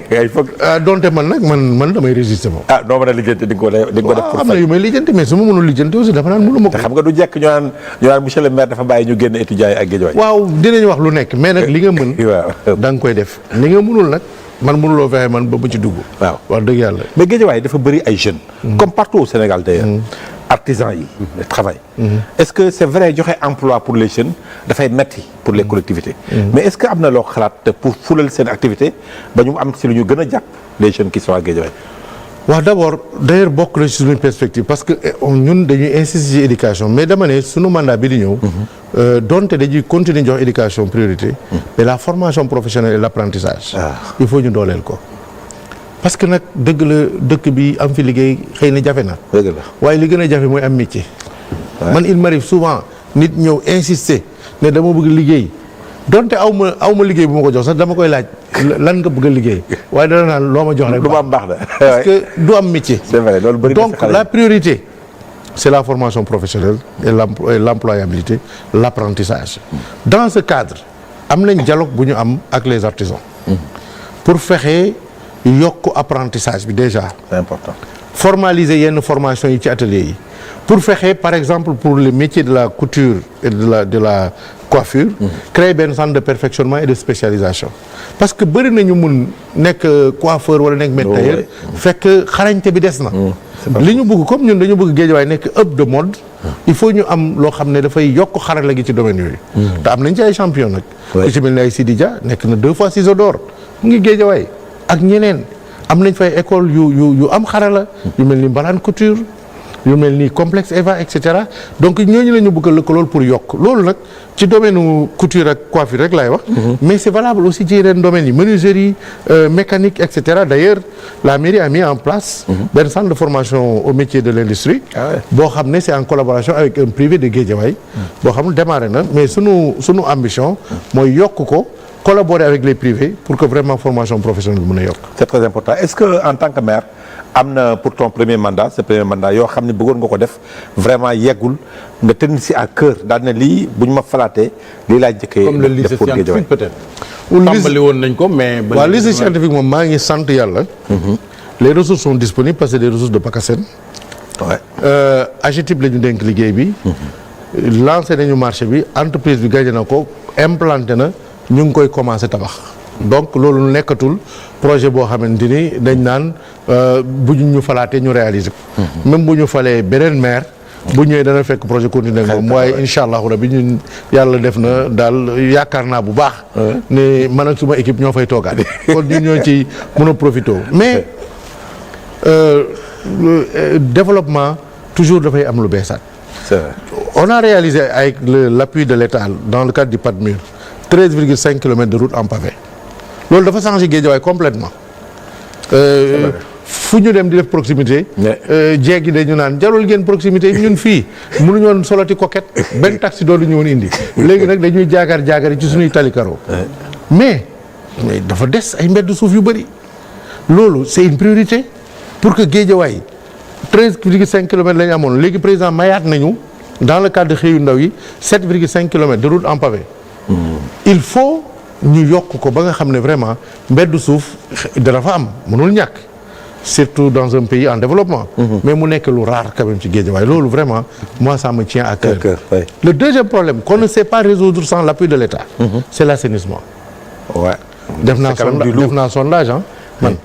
donte man nag man damay résister moom. noo mën a lijjanti di nga ko def pour am na yu may lijjanti mais su ma mënul lijjanti aussi dafa naan mënu ma ko. te xam nga du jekk ñu naan monsieur le maire dafa bàyyi ñu génn étudiants yi ak Guédiawaye. waaw dinañ wax lu nekk mais nag li nga mën. da nga koy def li nga mënul nag man mënuloo fexe man ba mu ci dugg. waaw wax dëgg yàlla. mais Guédiawaye dafa bëri ay jeunes. comme partout au Sénégal d'ailleurs. artisans yi. travail. est-ce que c'est vrai joxe emploi pour les jeunes dafay metti pour les collectivités. mais est-ce que am na loo xalaat pour fulal seen activité ba ñu am si lu ñu gën a jàpp les jeunes qui sont à Guédiawaye. waaw d'abord d'ailleurs bokk na ci suñu perspective parce que ñun dañuy insister ci éducation mais dama ne suñu mandat bi di ñëw. donte dañuy continuer jox éducation priorité. mais la formation professionnelle et l'apprentissage. il faut ñu dooleel ko. parce que nag dëgg la dëkk bi am fi liggéey xëy na jafe na. dëgg la waaye li gën a jafe mooy am métier. man il m'arrive souvent nit ñëw insister ne dama bëgg liggéey donte aw ma liggéey bu ma ko jox sax dama koy laaj lan nga bëgg a liggéey waaye dana naan loo ma jox rek. lu ma am baax na parce que du am métier. c'est vrai loolu bëri na donc la priorité c'est la formation professionnelle et l'employabilité, l'apprentissage. Dans ce cadre am nañ dialogue bu ñu am ak les artisans. pour fexe yokk apprentissage bi déjà. c'est important. formaliser yenn formation yi ci atelier yi. pour fexe par exemple pour les métiers de la couture et de la coiffure. créer benn centre de perfectionnement et de spécialisation. parce que bëri na ñu mun nekk coiffeur wala nekk maître tailleur fekk xarañte bi des na. li ñu bëgg comme ñun dañu bëgg Guédiawaye nekk hub de mode. il faut ñu am loo xam ne dafay yokk xarala gi ci domaine yooyu. te am nañ ci ay champion nag. ku ci mel ni ay Sidi Dia nekk na 2 fois ciseau d'or mu ngi Guédiawaye ak ñeneen am nañ fay école yu am xarala. yu mel ni Mbarane Couture. yu mel ni complexe Eva et cetera donc ñooñu la ñu bëgg a lëkkalool pour yokk loolu nag ci domaine couture ak coiffure rek laay wax. mais c'est valable aussi ci yeneen domaines yi menuiserie mécanique et cetera d'ailleurs la mairie a mis en place. benn centre de formation au métier de l'industrie. boo xam ne c'est en collaboration avec un privé de Guédiawaye. boo xam ne démarré na mais sunu ambition mooy yokk ko. collaborer avec les privés pour que vraiment formation professionnelle bi mën a yokk. c'est très important est-ce que en tant que maire am na pour ton premier mandat ce premier mandat yoo xam ne bëggoon nga ko def vraiment yeggul nga tenir si à cœur daal na lii bu ñu ma falaatee lii laa jëkkee. comme le lycée scientifique peut-être. tàmbali woon nañ ko mais. waaw lycée scientifique moom maa ngi sant yàlla. les ressources sont disponibles parce que des ressources de PACASEN. AGETIP la ñu dénk liggéey bi. lancé nañu marché bi entreprise bi gagné na ko implanté na. ñu ngi koy commencer tabax donc loolu nekkatul projet boo xamante ni dañ naan bu ñu falaatee ñu réaliser ko. même bu ñu falee beneen maire bu ñëwee dana fekk projet continuer moom waaye incha allahu rabi ñun yàlla def na daal yaakaar naa bu baax. ne man ak suma équipe ñoo fay toogaat. kon ñun ñoo ci mën a profité mais développement toujours dafay am lu beesaat. c'est vrai. on a réalisé avec l'appui de l'État dans le cadre du PADMUR 13,5 kilomètres de route en pavé loolu dafa changé Guédiawaye complètement fu ñu dem di def proximité jeeg yi dañu naan jarul ngeen proximité ñun fii mënuñu woon soloti coquette benn taxi doolu ñu woon indi léegi nag dañuy jaagaar ci suñuy tali karo mais dafa des ay mbedd suuf yu bëri loolu c'est une priorité pour que Guédiawaye 13,5 kilomètres la ñu amoon léegi président mayaat nañu dans le cadre de xëyu ndaw yi 7,5 kilomètres de route en pavé il faut ñu yokk ko ba nga xam ne vraiment mbeddu suuf dana fa am mënul ñàkk surtout dans un pays en développement. mais mu nekk lu rare quand même ci Guédiawaye loolu vraiment moi ça me tient à cœur. Le deuxième problème qu'on ne sait pas résoudre sans l'appui de l'État. c'est l'assainissement. def naa sondage man.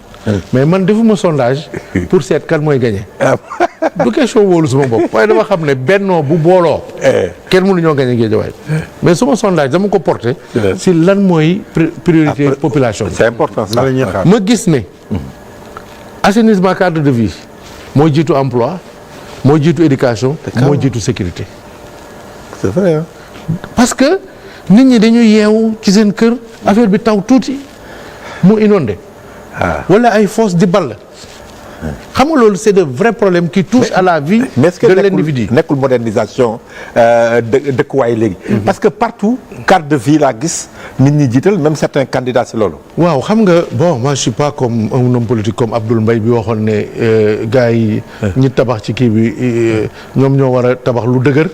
mais man defuma sondage pour seet kan mooy gagné. du question wóolu suma bopp waaye dama xam ne bennoo bu booloo. kenn mënuñoo gagné Guédiawaye mais suma sondage dama ko porté. si lan mooy priorité population bi. c'est important ça. ma gis ne. assainissement cadre de vie moo jiitu emploi moo jiitu éducation moo jiitu sécurité. c'est vrai hein? parce que nit ñi dañuy yeewu ci seen kër affaire bi taw tuuti mu inondé. wala ay fosse di ball. xam nga loolu c'est de vrais problèmes qui touchent à la vie de l'individu. nekkul modernisation dëkkuwaay léegi. parce que partout cadre de vie laa gis nit ñi jiital même certains candidats si loolu. waaw xam nga bon moi je suis pas comme un homme politique comme Abdoul Mbaye bi waxoon ne gars yi ñi tabax ci kii bi ñoom ñoo war a tabax lu dëgër.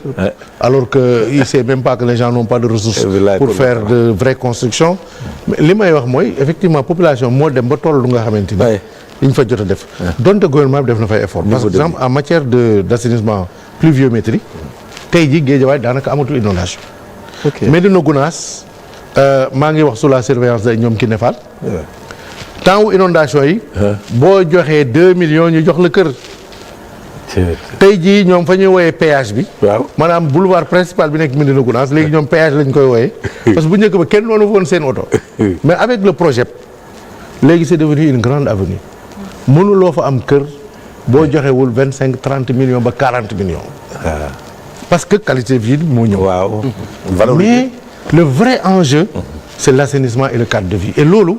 alors que il sait même pas que les gens n'ont pas de ressources pour faire de vraies constructions. li may wax mooy effectivement population moo dem ba toll lu nga xamante ni. li ñu fa jot a def. donte gouvernement bi def na fay effort. par exemple en matière d'assainissement pluviométrie tey jii Guédiawaye daanaka amatul inondation. Médina Gounass maa ngi wax sous la surveillance day ñoom ki nefal temps wu inondation yi. boo joxee 2 millions ñu jox la kër. tey jii ñoom fa ñuy wooyee péage bi. waaw maanaam boulevard principal bi nekk Médina Gounass léegi ñoom péage lañ koy wooyee. parce que bu njëkk ba kenn doonu woon seen oto. mais avec le projet léegi c'est devenu une grande avenue. mënuloo fa am kër boo joxewul 25-30 millions ba 40 millions. parce que qualité de vie moo ñëw. waaw. mais le vrai enjeu. c'est l'assainissement et le cadre de vie et loolu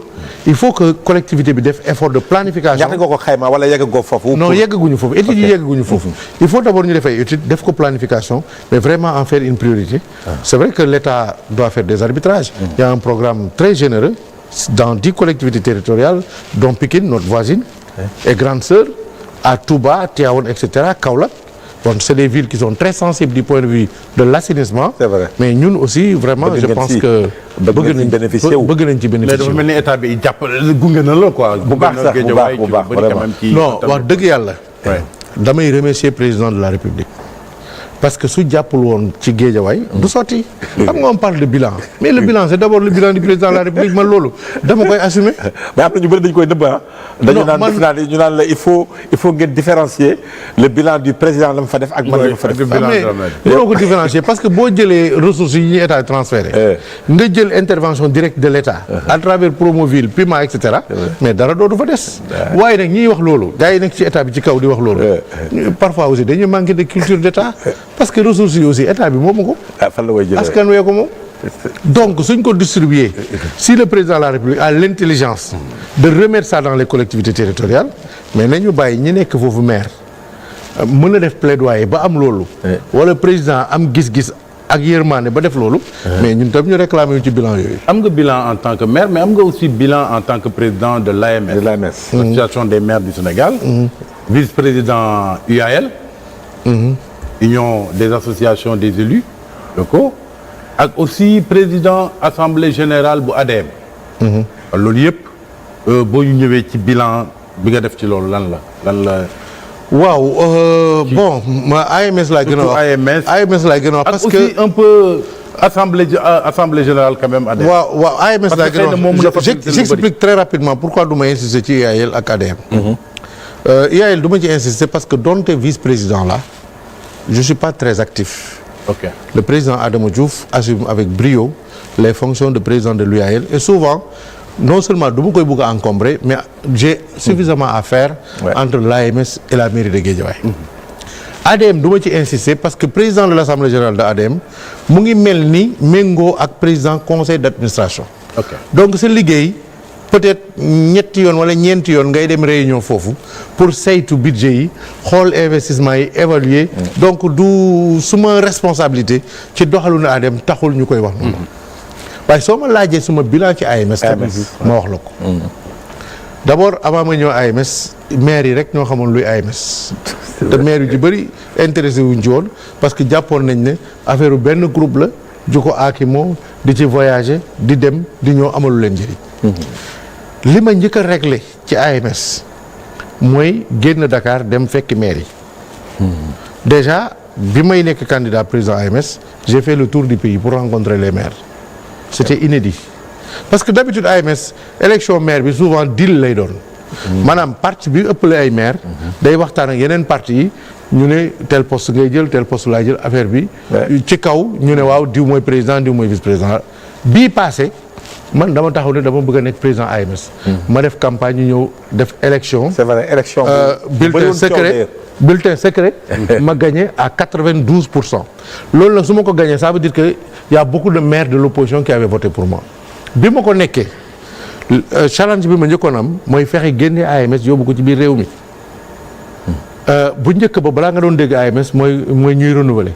il faut que collectivité bi def effort de planification. ñaata nga ko xayma wala yeggagoo foofu. non yeggaguñu foofu études yi yeggaguñu foofu. il faut d'abord ñu def ay études def ko planification mais vraiment en faire une priorité. C'est vrai que l'État doit faire des arbitrages. Il y a un programme très généreux dans 10 collectivités territoriales dont Pikine notre voisine et grande sœur à Touba Tivaouane etc. Kaolack. Bon, c'est des villes qui sont très sensibles du point de vue de l'assainissement. C'est vrai. Mais ñun aussi vraiment je pense que bëgg nañ ci bénéficier mais dafa mel ni état bi jàppale gunge na la quoi. bu baax sax bu baax vraiment. non wax dëgg yàlla. damay remercier président de la République. parce que su jàppul woon ci Guédiawaye du sotti. xam nga on parle de bilan. mais le bilan c'est d'abord le bilan du président de la République man loolu dama koy assumer. mais après ñu bëri dañu koy nëbb ah. dañu naan ñu naan la il faut ngeen différencier le bilan du président la mu fa def ak man la ma fa def. mais mënoo ko différencier parce que boo jëlee ressources yi ñuy état transféré. nga jël intervention directe de l'état. à travers Promoville Pima et cetera. mais dara dootu fa des. waaye nag ñiy wax loolu gars yi nekk ci état bi ci kaw di wax loolu. parfois aussi dañuy manquer de culture d'état. parce que ressources yi aussi état bi moomu ko. fan la koy jëlee askan wee ko moom. donc suñ ko distribuer si le président de la République a l'intelligence de remettre ça dans les collectivités territoriales mais nañu bàyyi ñi nekk foofu maire mën a def plaidoyer ba am loolu. wala président am gis-gis ak yërmande ba def loolu. mais ñun tam ñu réclamer yu ci bilan yooyu. am nga bilan en tant que maire mais am nga aussi bilan en tant que président de l'AMS. de l'AMS. Association des maires du Sénégal. vice-président UAL. Union des associations des élus locaux ak aussi président assemblée générale bu ADM. loolu yëpp boo ñu ñëwee ci bilan bi nga def ci loolu lan la. waaw bon ma AMS laa gën a wax AMS laa gën a wax parce que aussi un peu assemblée générale quand même ADM. waaw AMS laa gën a wax j'explique très rapidement pourquoi du ma insister ci UAL ak ADM. UAL du ma ci insister parce que donte vice-président la je suis pas très actif. Ok. Le président Adama Diouf assume avec brio les fonctions de président de l'UAL et souvent non seulement du ma koy bëgg a encombrer mais j'ai suffisamment à faire entre l'AMS et la mairie de Guédiawaye. ADM du ma ci insister parce que président de l'Assemblée générale de ADM mu ngi mel ni méngoo ak président conseil d'administration. Ok. Donc sa liggéey peut-être ñetti yoon wala ñeenti yoon ngay dem réunion foofu pour saytu budget yi xool investissement yi évaluer. donc du suma responsabilité ci doxalu na ADM taxul ñu koy wax noonu. waaye soo ma laajee suma bilan ci AMS. ma wax la ko. d'abord avant ma ñëw AMS maire yi rek ñoo xamoon luy AMS. te maire yu ci bëri intéressé wuñ ci woon parce que jàppoon nañ ne affaire benn groupe la ju ko aakimoo di ci voyager di dem di ñëw amalu leen njëriñ. li ma njëkk a réglé ci AMS mooy génn Dakar dem fekki maire yi. déjà bi may nekk candidat président AMS j'ai fait le tour du pays pour rencontrer les maires. C'était inédit parce que d'habitude AMS élection maire bi souvent deal lay doon. maanaam parti bi ëppale ay maire day waxtaan ak yeneen parti yi ñu ne tel poste ngay jël tel poste laa jël affaire bi. ci kaw ñu ne waaw diw mooy président diw mooy vice-président bii passé. man dama taxaw ne dama bëgg a nekk président AMS. ma def campagne ñu ñëw def élection. c'est vrai élection. bulletin secret. ma gagné à 92%. loolu nag su ma ko gagné ça veut dire que y a beaucoup de maires de l'opposition qui avaient voté pour moi. bi ma ko nekkee challenge bi ma njëkkoon am mooy fexe génne AMS yóbbu ko ci biir réew mi. bu njëkk ba balaa nga doon dégg AMS mooy ñuy renouveler.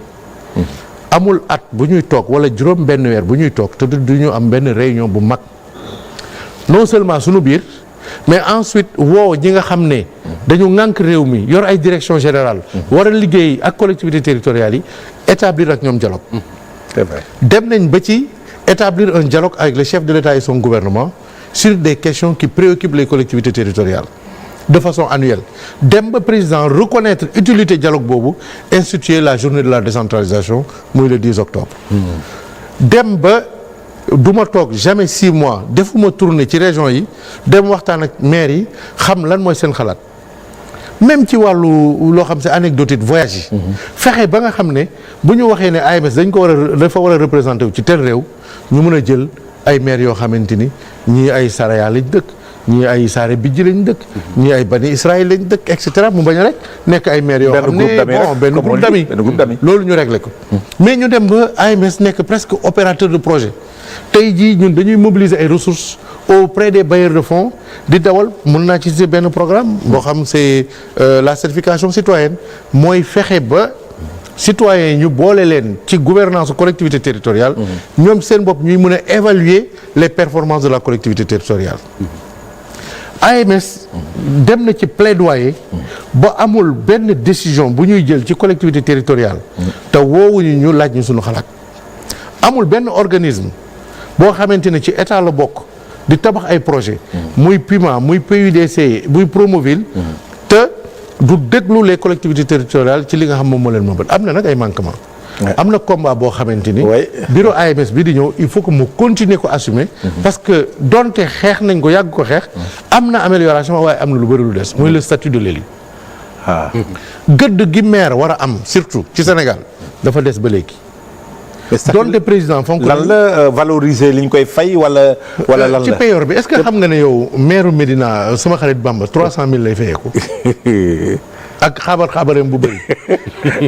amul at bu ñuy toog wala juróom benn weer bu ñuy toog te du ñu am benn réunion bu mag non seulement sunu biir mais ensuite woo ñi nga xam ne dañu ŋànk réew mi yor ay direction générale war a liggéey ak collectivités territoriales yi établir ak ñoom dialogue. C'est vrai. dem nañ ba ci établir un dialogue avec le chef de l'État et son gouvernement sur des questions qui préoccupent les collectivités territoriales de façon annuelle dem ba président reconnaître utilité dialogue boobu instituer la journée de la décentralisation muy le 10 octobre dem ba du ma toog jamais 6 mois defuma tournée ci région yi dem waxtaan ak maire yi xam lan mooy seen xalaat même ci wàllu loo xam c'est anecdotique voyage yi fexe ba nga xam ne bu ñu waxee ne AMS dafa war a représenter wu ci tel réew ñu mën a jël ay maires yoo xamante ni ñii ay Saraya lañ dëkk ñii ay Saare Bijji lañ dëkk ñii ay Bani Israël lañ dëkk et cetera mu bañ a rek nekk ay maires yoo xam ne bon benn groupe d'amis loolu ñu réglé ko mais ñu dem ba AMS nekk presque opérateur de projet tey jii ñun dañuy mobiliser ay ressources auprès des bailleurs de fonds di dawal mën naa ci citer benn programme boo xam c'est la certification citoyenne mooy fexe ba citoyens yi ñu boole leen ci gouvernance collectivité territoriale ñoom seen bopp ñuy mën a évaluer les performances de la collectivité territoriale AMS dem na ci plaidoyer ba amul benn décision bu ñuy jël ci collectivité territoriale te woowuñu ñu laaj ñu suñu xalaat amul benn organisme boo xamante ne ci état la bokk di tabax ay projet muy PUMA muy PUDC muy Promoville te du déglu les collectivités territoriales ci li nga xam moom moo leen mëbal am na nag ay manquement am na combat boo xamante ni bureau AMS bi di ñëw il faut que mu continuer ko assumer parce que donte xeex nañ ko yàgg ko xeex am na amélioration waaye am na lu bëri lu des mooy le statut de l'élu gëdd gi maire war a am surtout ci Sénégal dafa des ba léegi donte président fonk lan la valoriser li ñu koy fay wala lan la ci payor bi est-ce que xam nga ne yow maire Médina sama xarit Bamba 300000 lay fayeeku ak xabareem bu bëri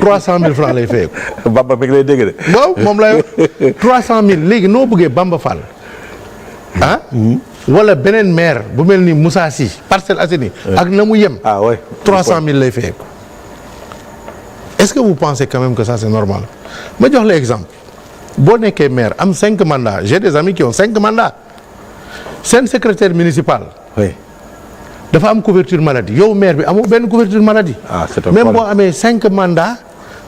300000 francs lay fayeeku Bamba mi ngi lay dégg de waaw moom lay 300000 léegi noo bëggee Bamba Fall ah wala beneen maire bu mel ni Moussa Sy Parcelles Assainies ak na mu yem 300000 lay fayeeku est-ce que vous pensez quand même que ça c'est normal ma jox la exemple boo nekkee maire am 5 mandats j'ai des amis qui ont 5 mandats seen secrétaire municipal dafa am couverture maladie yow maire bi amoo benn couverture maladie même boo amee 5 mandats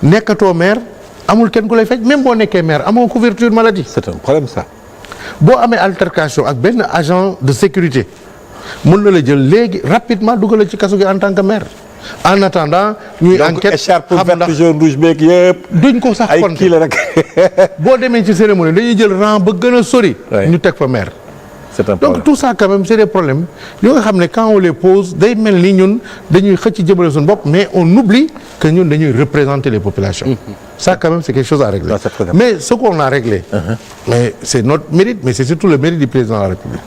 nekkatoo maire amul kenn ku lay faj même boo nekkee maire amoo couverture maladie c'est un problème ça boo amee altercation ak benn agent de sécurité mën na la jël léegi rapidement dugal la ci kaso gi en tant que maire en attendant ñuy enquête écharpe vert jaune rouge beeg yëpp duñ ko sax ay kii la rek boo demee ci cérémonie dañuy jël rang ba gën a sori ñu teg fa maire c'est un problème donc tout ça quand même c'est des problèmes yoo nga xam ne quand on les pose day mel ni ñun dañuy xëcc jëmale suñu bopp mais on oublie que ñun dañuy représenter les populations ça quand même c'est quelque chose à régler mais ce qu'on a réglé mais c'est notre mérite mais c'est surtout le mérite du président de la République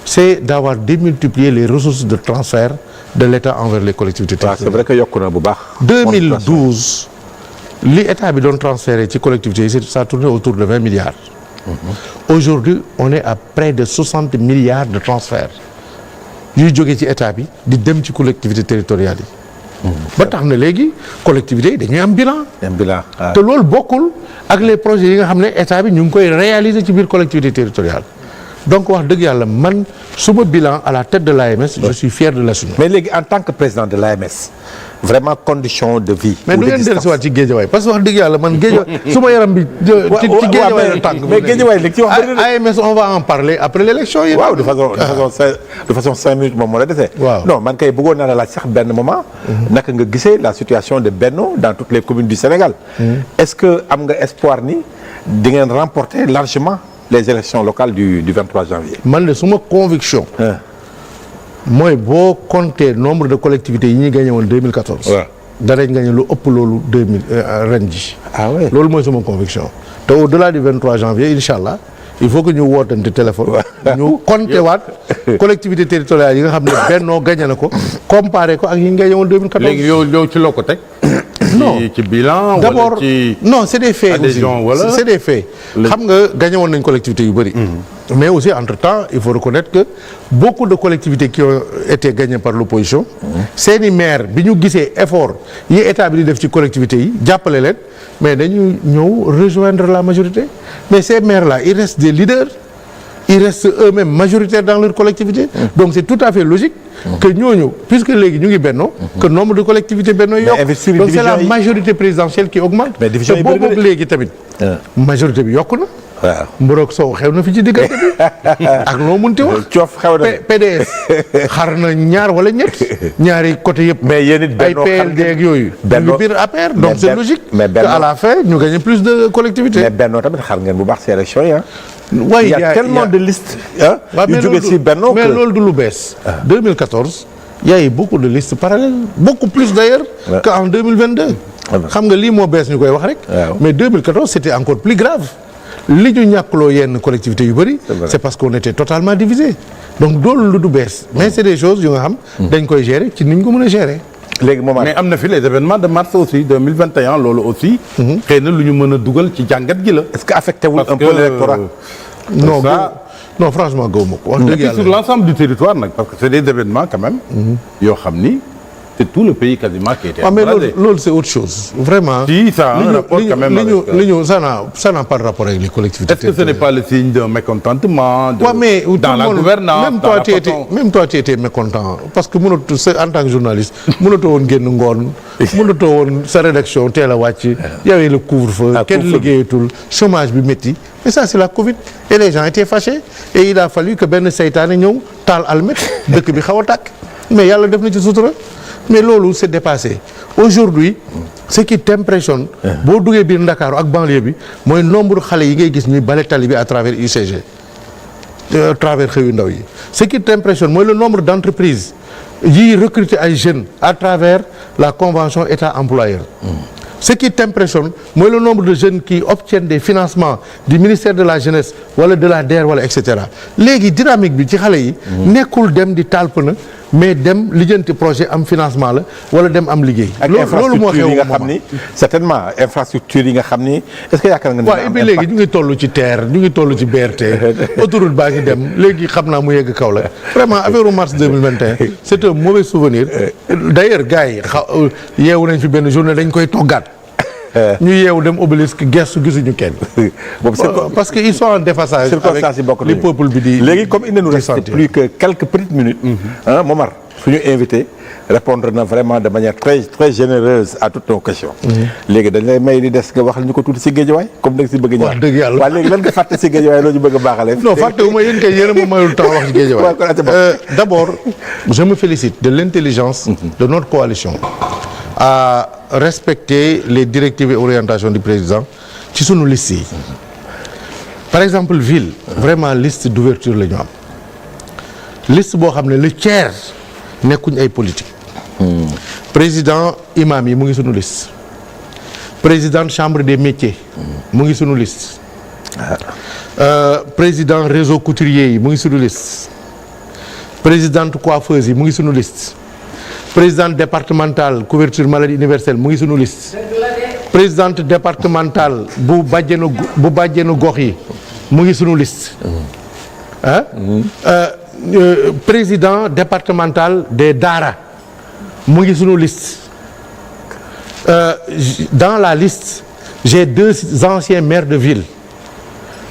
c'est d'avoir démultiplié les ressources de transfert de l'État envers les collectivités territoriales. C'est vrai que yokku na bu baax 2012 li état bi doon transféré ci collectivités yi ça tournait autour de 20 milliards aujourd'hui on est à près de 60 milliards de transferts yuy jógee ci état bi di dem ci collectivités territoriales yi ba tax na léegi collectivités yi dañuy am bilan te loolu bokkul ak les projets yi nga xam ne état bi ñu ngi koy réaliser ci biir collectivité territoriale donc wax dëgg yàlla man suma bilan à la tête de l'AMS je suis fier de l'assumer. mais léegi en tant que président de l'AMS vraiment condition de vie. mais du ngeen dellusiwaat ci Guédiawaye parce que wax dëgg yàlla man Guédiawaye suma yaram bi. ci Guédiawaye la tànk mais Guédiawaye li ci wax bëri na AMS on va en parler après l'élection yi. waaw de façon 5 minutes moom moo la desee. waaw non man kay bëggoon naa la laaj sax benn moment. naka nga gisee la situation de Benno dans toutes les communes du Sénégal. est-ce que am nga espoir ni di ngeen remporter largement les élections locales du 23 janvier. man de suma conviction. mooy boo compter nombre de collectivités yi ñuy gagné woon 2014. waaw danañ gagné lu ëpp loolu 2000 ren ji. ah oui loolu mooy sama conviction. te au-delà du 23 janvier incha allah il faut que ñu wootante téléphone. ñu compter waat collectivités territoriales yi nga xam ne Benno gagné na ko. comparé ko ak yi ñu gagné woon 2014. léegi yow ci loo ko teg. non ci bilan d'abord wala ci non c'est des faits aussi wala c'est des faits xam nga gagné woon nañ collectivités yu bëri mais aussi entre-temps il faut reconnaître que beaucoup de collectivités qui ont été gagnées par l'opposition seeni maire bi ñu gisee effort yi état bi di def ci collectivités yi jàppale leen mais dañu ñëw rejoindre la majorité mais ces maires là ils restent des leaders ils restent eux-mêmes majoritaires dans leur collectivité donc c'est tout à fait logique que ñooñu puisque léegi ñu ngi Benno que nombre de collectivités Benno yokk donc c'est la majorité présidentielle qui augmente te boobu léegi tamit majorité bi yokk na waaw mburoog sow xew na fi ci diggante bi ak loo munti wax coof xew na PDS xar na ñaar wala ñett ñaari côté yëpp mais yéen it ay Benno PLD ak yooyu ñu ngi biir APR donc c'est logique que à la fin ñu gagne plus de collectivités mais Benno tamit xar ngeen bu baax ces élections yi waaye il y a tellement de listes yu jóge ci Benno mais loolu du lu bees 2014 il y a eu beaucoup de listes parallèles beaucoup plus d'ailleurs qu'en 2022 xam nga lii moo bees ñu koy wax rek mais 2014 c'était encore plus grave li ñu ñàkkloo yenn collectivités yu bëri c'est parce qu'on était totalement divisé donc loolu lu du bees mais c'est des choses yu nga xam dañ koy gérer ci ni ñu ko mën a gérer léegi moom mais am na fi les événements de mars aussi 2021 loolu aussi xëy na lu ñu mën a dugal ci jàngat gi la est-ce que affecté wul un peu l'électorat non non franchement gëwuma ko wax dëgg et puis sur l'ensemble du territoire nag parce que c'est des événements quand même yoo xam ni c'est tout le pays quasiment qui était mais embrasé. loolu c'est autre chose vraiment. Si, ça a un rapport quand même avec ça n'a pas de rapport avec les collectivités. Est-ce que ce n'est pas le signe d'un mécontentement mais dans la gouvernance même toi tu étais mécontent parce que mënatu en tant que journaliste mënatoo woon génn ngoon mënatoo woon sa rédaction teel a wàcc y avait le couvre-feu kenn liggéeyatul chômage bi métti mais ça c'est la Covid et les gens étaient fâchés et il a fallu que benn seytaane ñëw taal almet dëkk bi xaw a tàkk mais yàlla def na ci sutura mais loolu c'est dépassé aujourd'hui ce qui t'impressionne boo duggee biir Ndakaaru ak banlieue bi mooy nombre xale yi ngay gis ñuy bale tali bi à travers UCG à travers xëyu ndaw yi ce qui t'impressionne mooy le nombre d'entreprises yiy recruter ay jeunes à travers la convention État employeur ce qui t'impressionne mooy le nombre de jeunes qui obtiennent des financements du ministère de la jeunesse wala de la DER wala et cetera léegi dynamique bi ci xale yi nekkul dem di talpna mais dem lijjanti projet am financement la wala dem am liggéey. loolu moo xew yi nga xam ni certainement infrastructure yi nga xam ni est-ce que yaakaar nga ni. waaw et puis léegi ñu ngi toll ci TER ñu ngi toll ci BRT autoroute baa ngi dem léegi xam naa mu yegg kaw la vraiment affaire mars 2021 c'est un mauvais souvenir d'ailleurs gars yi yeewu nañ fi benn journée dañ koy toggaat. ñu yeewu dem obélisque gestu gisuñu kenn. parce que ils sont en déphasage avec le peuple bi di. léegi comme il ne nous reste plus que quelques petites minutes. Momar suñu invité répondre na vraiment de manière très très généreuse à toutes nos questions. léegi dañ lay may li des nga waxal ñu ko tuuti si Guédiawaye comme da nga si bëgg ñaar. wax dëgg yàlla waaw léegi lan nga fàtte si Guédiawaye loo ñu bëgg a baaxalee. non fàttewuma yéen kay yéen a ma mayul temps wax ci Guédiawaye. d'abord je me félicite de l'intelligence de notre coalition. à respecter les directives et orientations du président ci sunu liste yi par exemple ville vraiment liste d'ouverture la ñu am liste boo xam ne le tiers nekkuñ ay politique président imam yi mu ngi sunu liste président chambre des métiers mu ngi sunu liste président réseau couturier yi mu ngi sunu liste présidente coiffeuse yi mu ngi sunu liste présidente départementale couverture maladie universelle mu ngi sunu liste présidente départementale bu bàjjenu gox yi mu ngi sunu liste président départemental des daara mu ngi sunu liste dans la liste j'ai 2 anciens maires de ville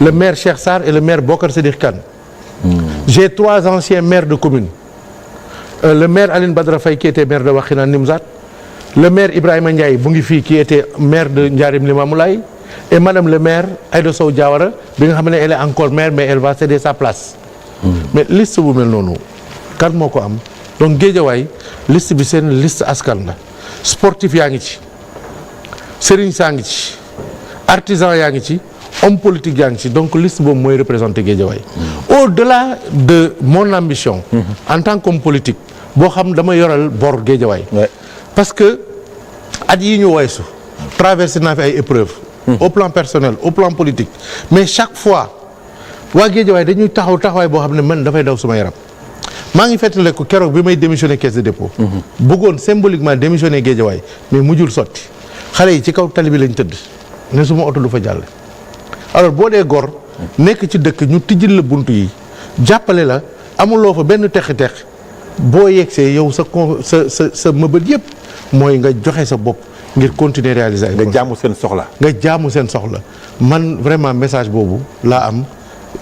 le maire Cheikh Sarr et le maire Bokar Sédir Kane j'ai 3 anciens maires de commune le maire Aline Badara Faye qui était maire de Wakhinane Nimzatt le maire Ibrahima Ndiaye bu ngi fii qui était maire de Ndiarème Limamoulaye et madame le maire Aïda Sow Diawara bi nga xam ne elle est encore maire mais elle va céder sa place mais liste bu mel noonu kan moo ko am donc Guédiawaye liste bi seen liste askan la sportif yaa ngi ci sëriñ saa ngi ci artisan yaa ngi ci homme politique yaa ngi ci donc liste boobu mooy représenter Guédiawaye au-delà de mon ambition en tant qu'homme politique boo xam dama yoral bor Guédiawaye parce que at yi ñu weesu traversé naa fi ay épreuves au plan personnel au plan politique mais chaque fois waa Guédiawaye dañuy taxawaay boo xam ne man dafay daw suma yaram maa ngi fàttali ko keroog bi may démissionner caisse de dépôt bëggoon symboliquement démissionner Guédiawaye mais mujjul sotti xale yi ci kaw tali bi lañ tëdd ne suma oto du fa jàll alors boo dee gor nekk ci dëkk ñu tijjil la bunt yi jàppale la amuloo fa benn teq-teq boo yegsee yow sa mëbët yëpp mooy nga joxe sa bopp ngir continuer réaliser nga jaamu seen soxla. nga jaamu seen soxla man vraiment message boobu laa am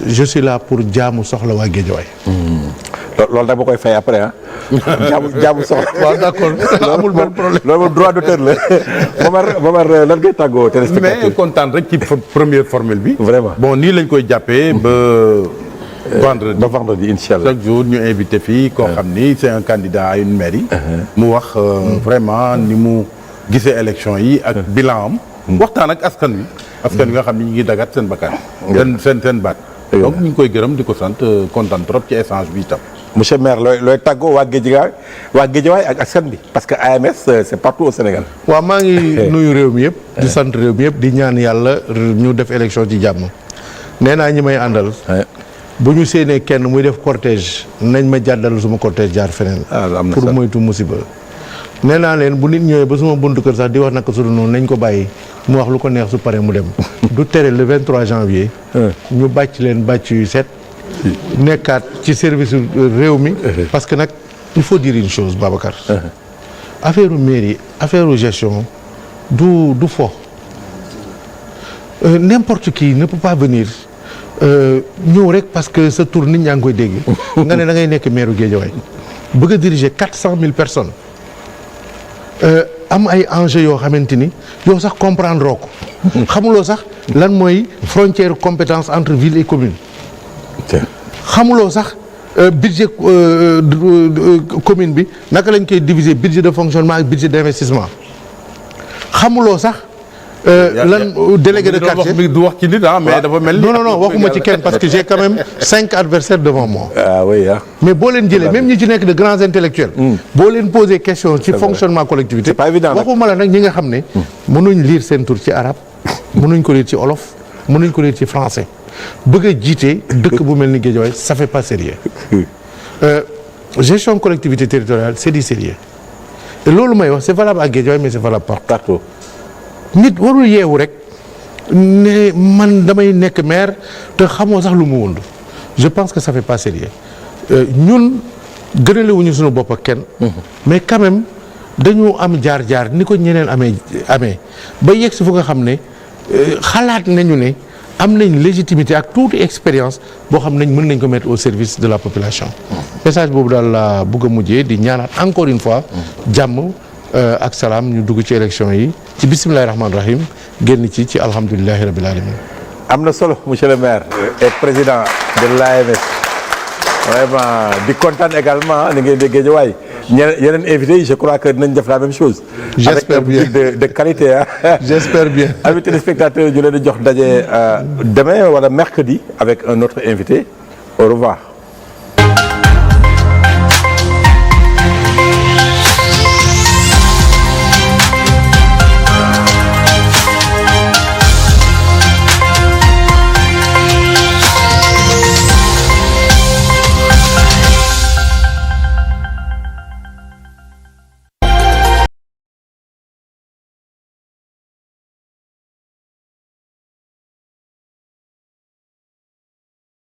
je suis là pour jaamu soxla waa Guédiawaye. loolu da ba koy fay après ah. jaamu soxla. waaw d'accord amul benn problème. loolu droit d'auteur la Momar lan ngay tàggoo téléspectateur. mais kontaan rek ci première formule bi. vraiment bon nii lañ koy jàppee ba. vendredi incha allah chaque jour ñu invité fii koo xam ni c'est un candidat à une mairie. mu wax vraiment ni mu gisee élection yi ak bilan am. waxtaan ak askan wi. askan wi nga xam ni ñu ngi dagat seen bakkan. seen baat. donc ñu ngi koy gërëm di ko sant kontaan trop ci échange bi itam. monsieur maire looy tàggoo waa Guédiawaye ak askan bi parce que AMS c'est partout au Sénégal. waaw maa ngi nuyu réew mi yëpp. di sant réew mi yëpp di ñaan yàlla ñu def élection ci jàmm. nee naa ñi may àndal. bu ñu séenee kenn muy def cortège nañ ma jàddal suma cortège jaar feneen. pour moytu musiba. nee naa leen bu nit ñëwee ba suma buntu kër sax di wax naka su dul noonu nañ ko bàyyi mu wax lu ko neex su paree mu dem. du tere le 23 janvier. ñu bàcc leen bàcc yu set. nekkaat ci service réew mi. parce que nag il faut dire une chose Babacar. affaire mairie affaire gestion du fo. N'importe qui ne peut pas venir ñëw rek parce que sa tour nit ñaa ngi koy dégg. nga ne da ngay nekk maire Guédiawaye bëgg a diriger 400 000 personnes. am ay enjeux yoo xamante ni yow sax comprendre oo ko. xamuloo sax lan mooy frontière compétence entre ville et commune. xamuloo sax budget commune bi naka lañ koy diviser budget de fonctionnement ak budget d'investissement. xamuloo sax. lan délégué de quartier du wax ci nit mais dafa mel ni. non waxuma ci kenn parce que j'ai quand même 5 adversaires devant moi. ah oui mais boo leen jëlee même ñi ci nekk de grands intellectuels. boo leen poser question ci fonctionnement collectivité. c'est pas évident waxuma la nag ñi nga xam ne. mënuñ lire seen tur ci arabe. mënuñ ko lire ci olof. mënuñ ko lire ci français. bëgg a jiite dëkk bu mel ni Guédiawaye ça fait pas sérieux. Gestion collectivité territoriale c'est du sérieux. et loolu may wax c'est valable à Guédiawaye mais c'est valable partout. nit warul yeewu rek ne man damay nekk maire te xamoo sax lu mu wund. je pense que ça fait pas sérieux. ñun gënalewuñu suñu bopp ak kenn. mais quand même dañu am jaar-jaar ni ko ñeneen amee ba yegg si fu nga xam ne xalaat nañu ne am nañ légitimité ak toute expérience boo xam nañ mën nañ ko mettre au service de la population. message boobu daal la bëgg a mujjee di ñaanaat encore une fois jàmm ak salaam ñu dugg ci élection yi ci bismillahi rahmaani rahim génn ci alhamdulillahi rabbil alamin. am na solo monsieur le maire et président de l'AMS vraiment di kontaan également ni ngeen di Guédiawaye yeneen invité yi je crois que dinañ def la même chose. j'espère bien avec de qualité ah. j'espère bien. amis téléspectateurs ñu leen di jox daje demain wala mercredi avec un autre invité au revoir.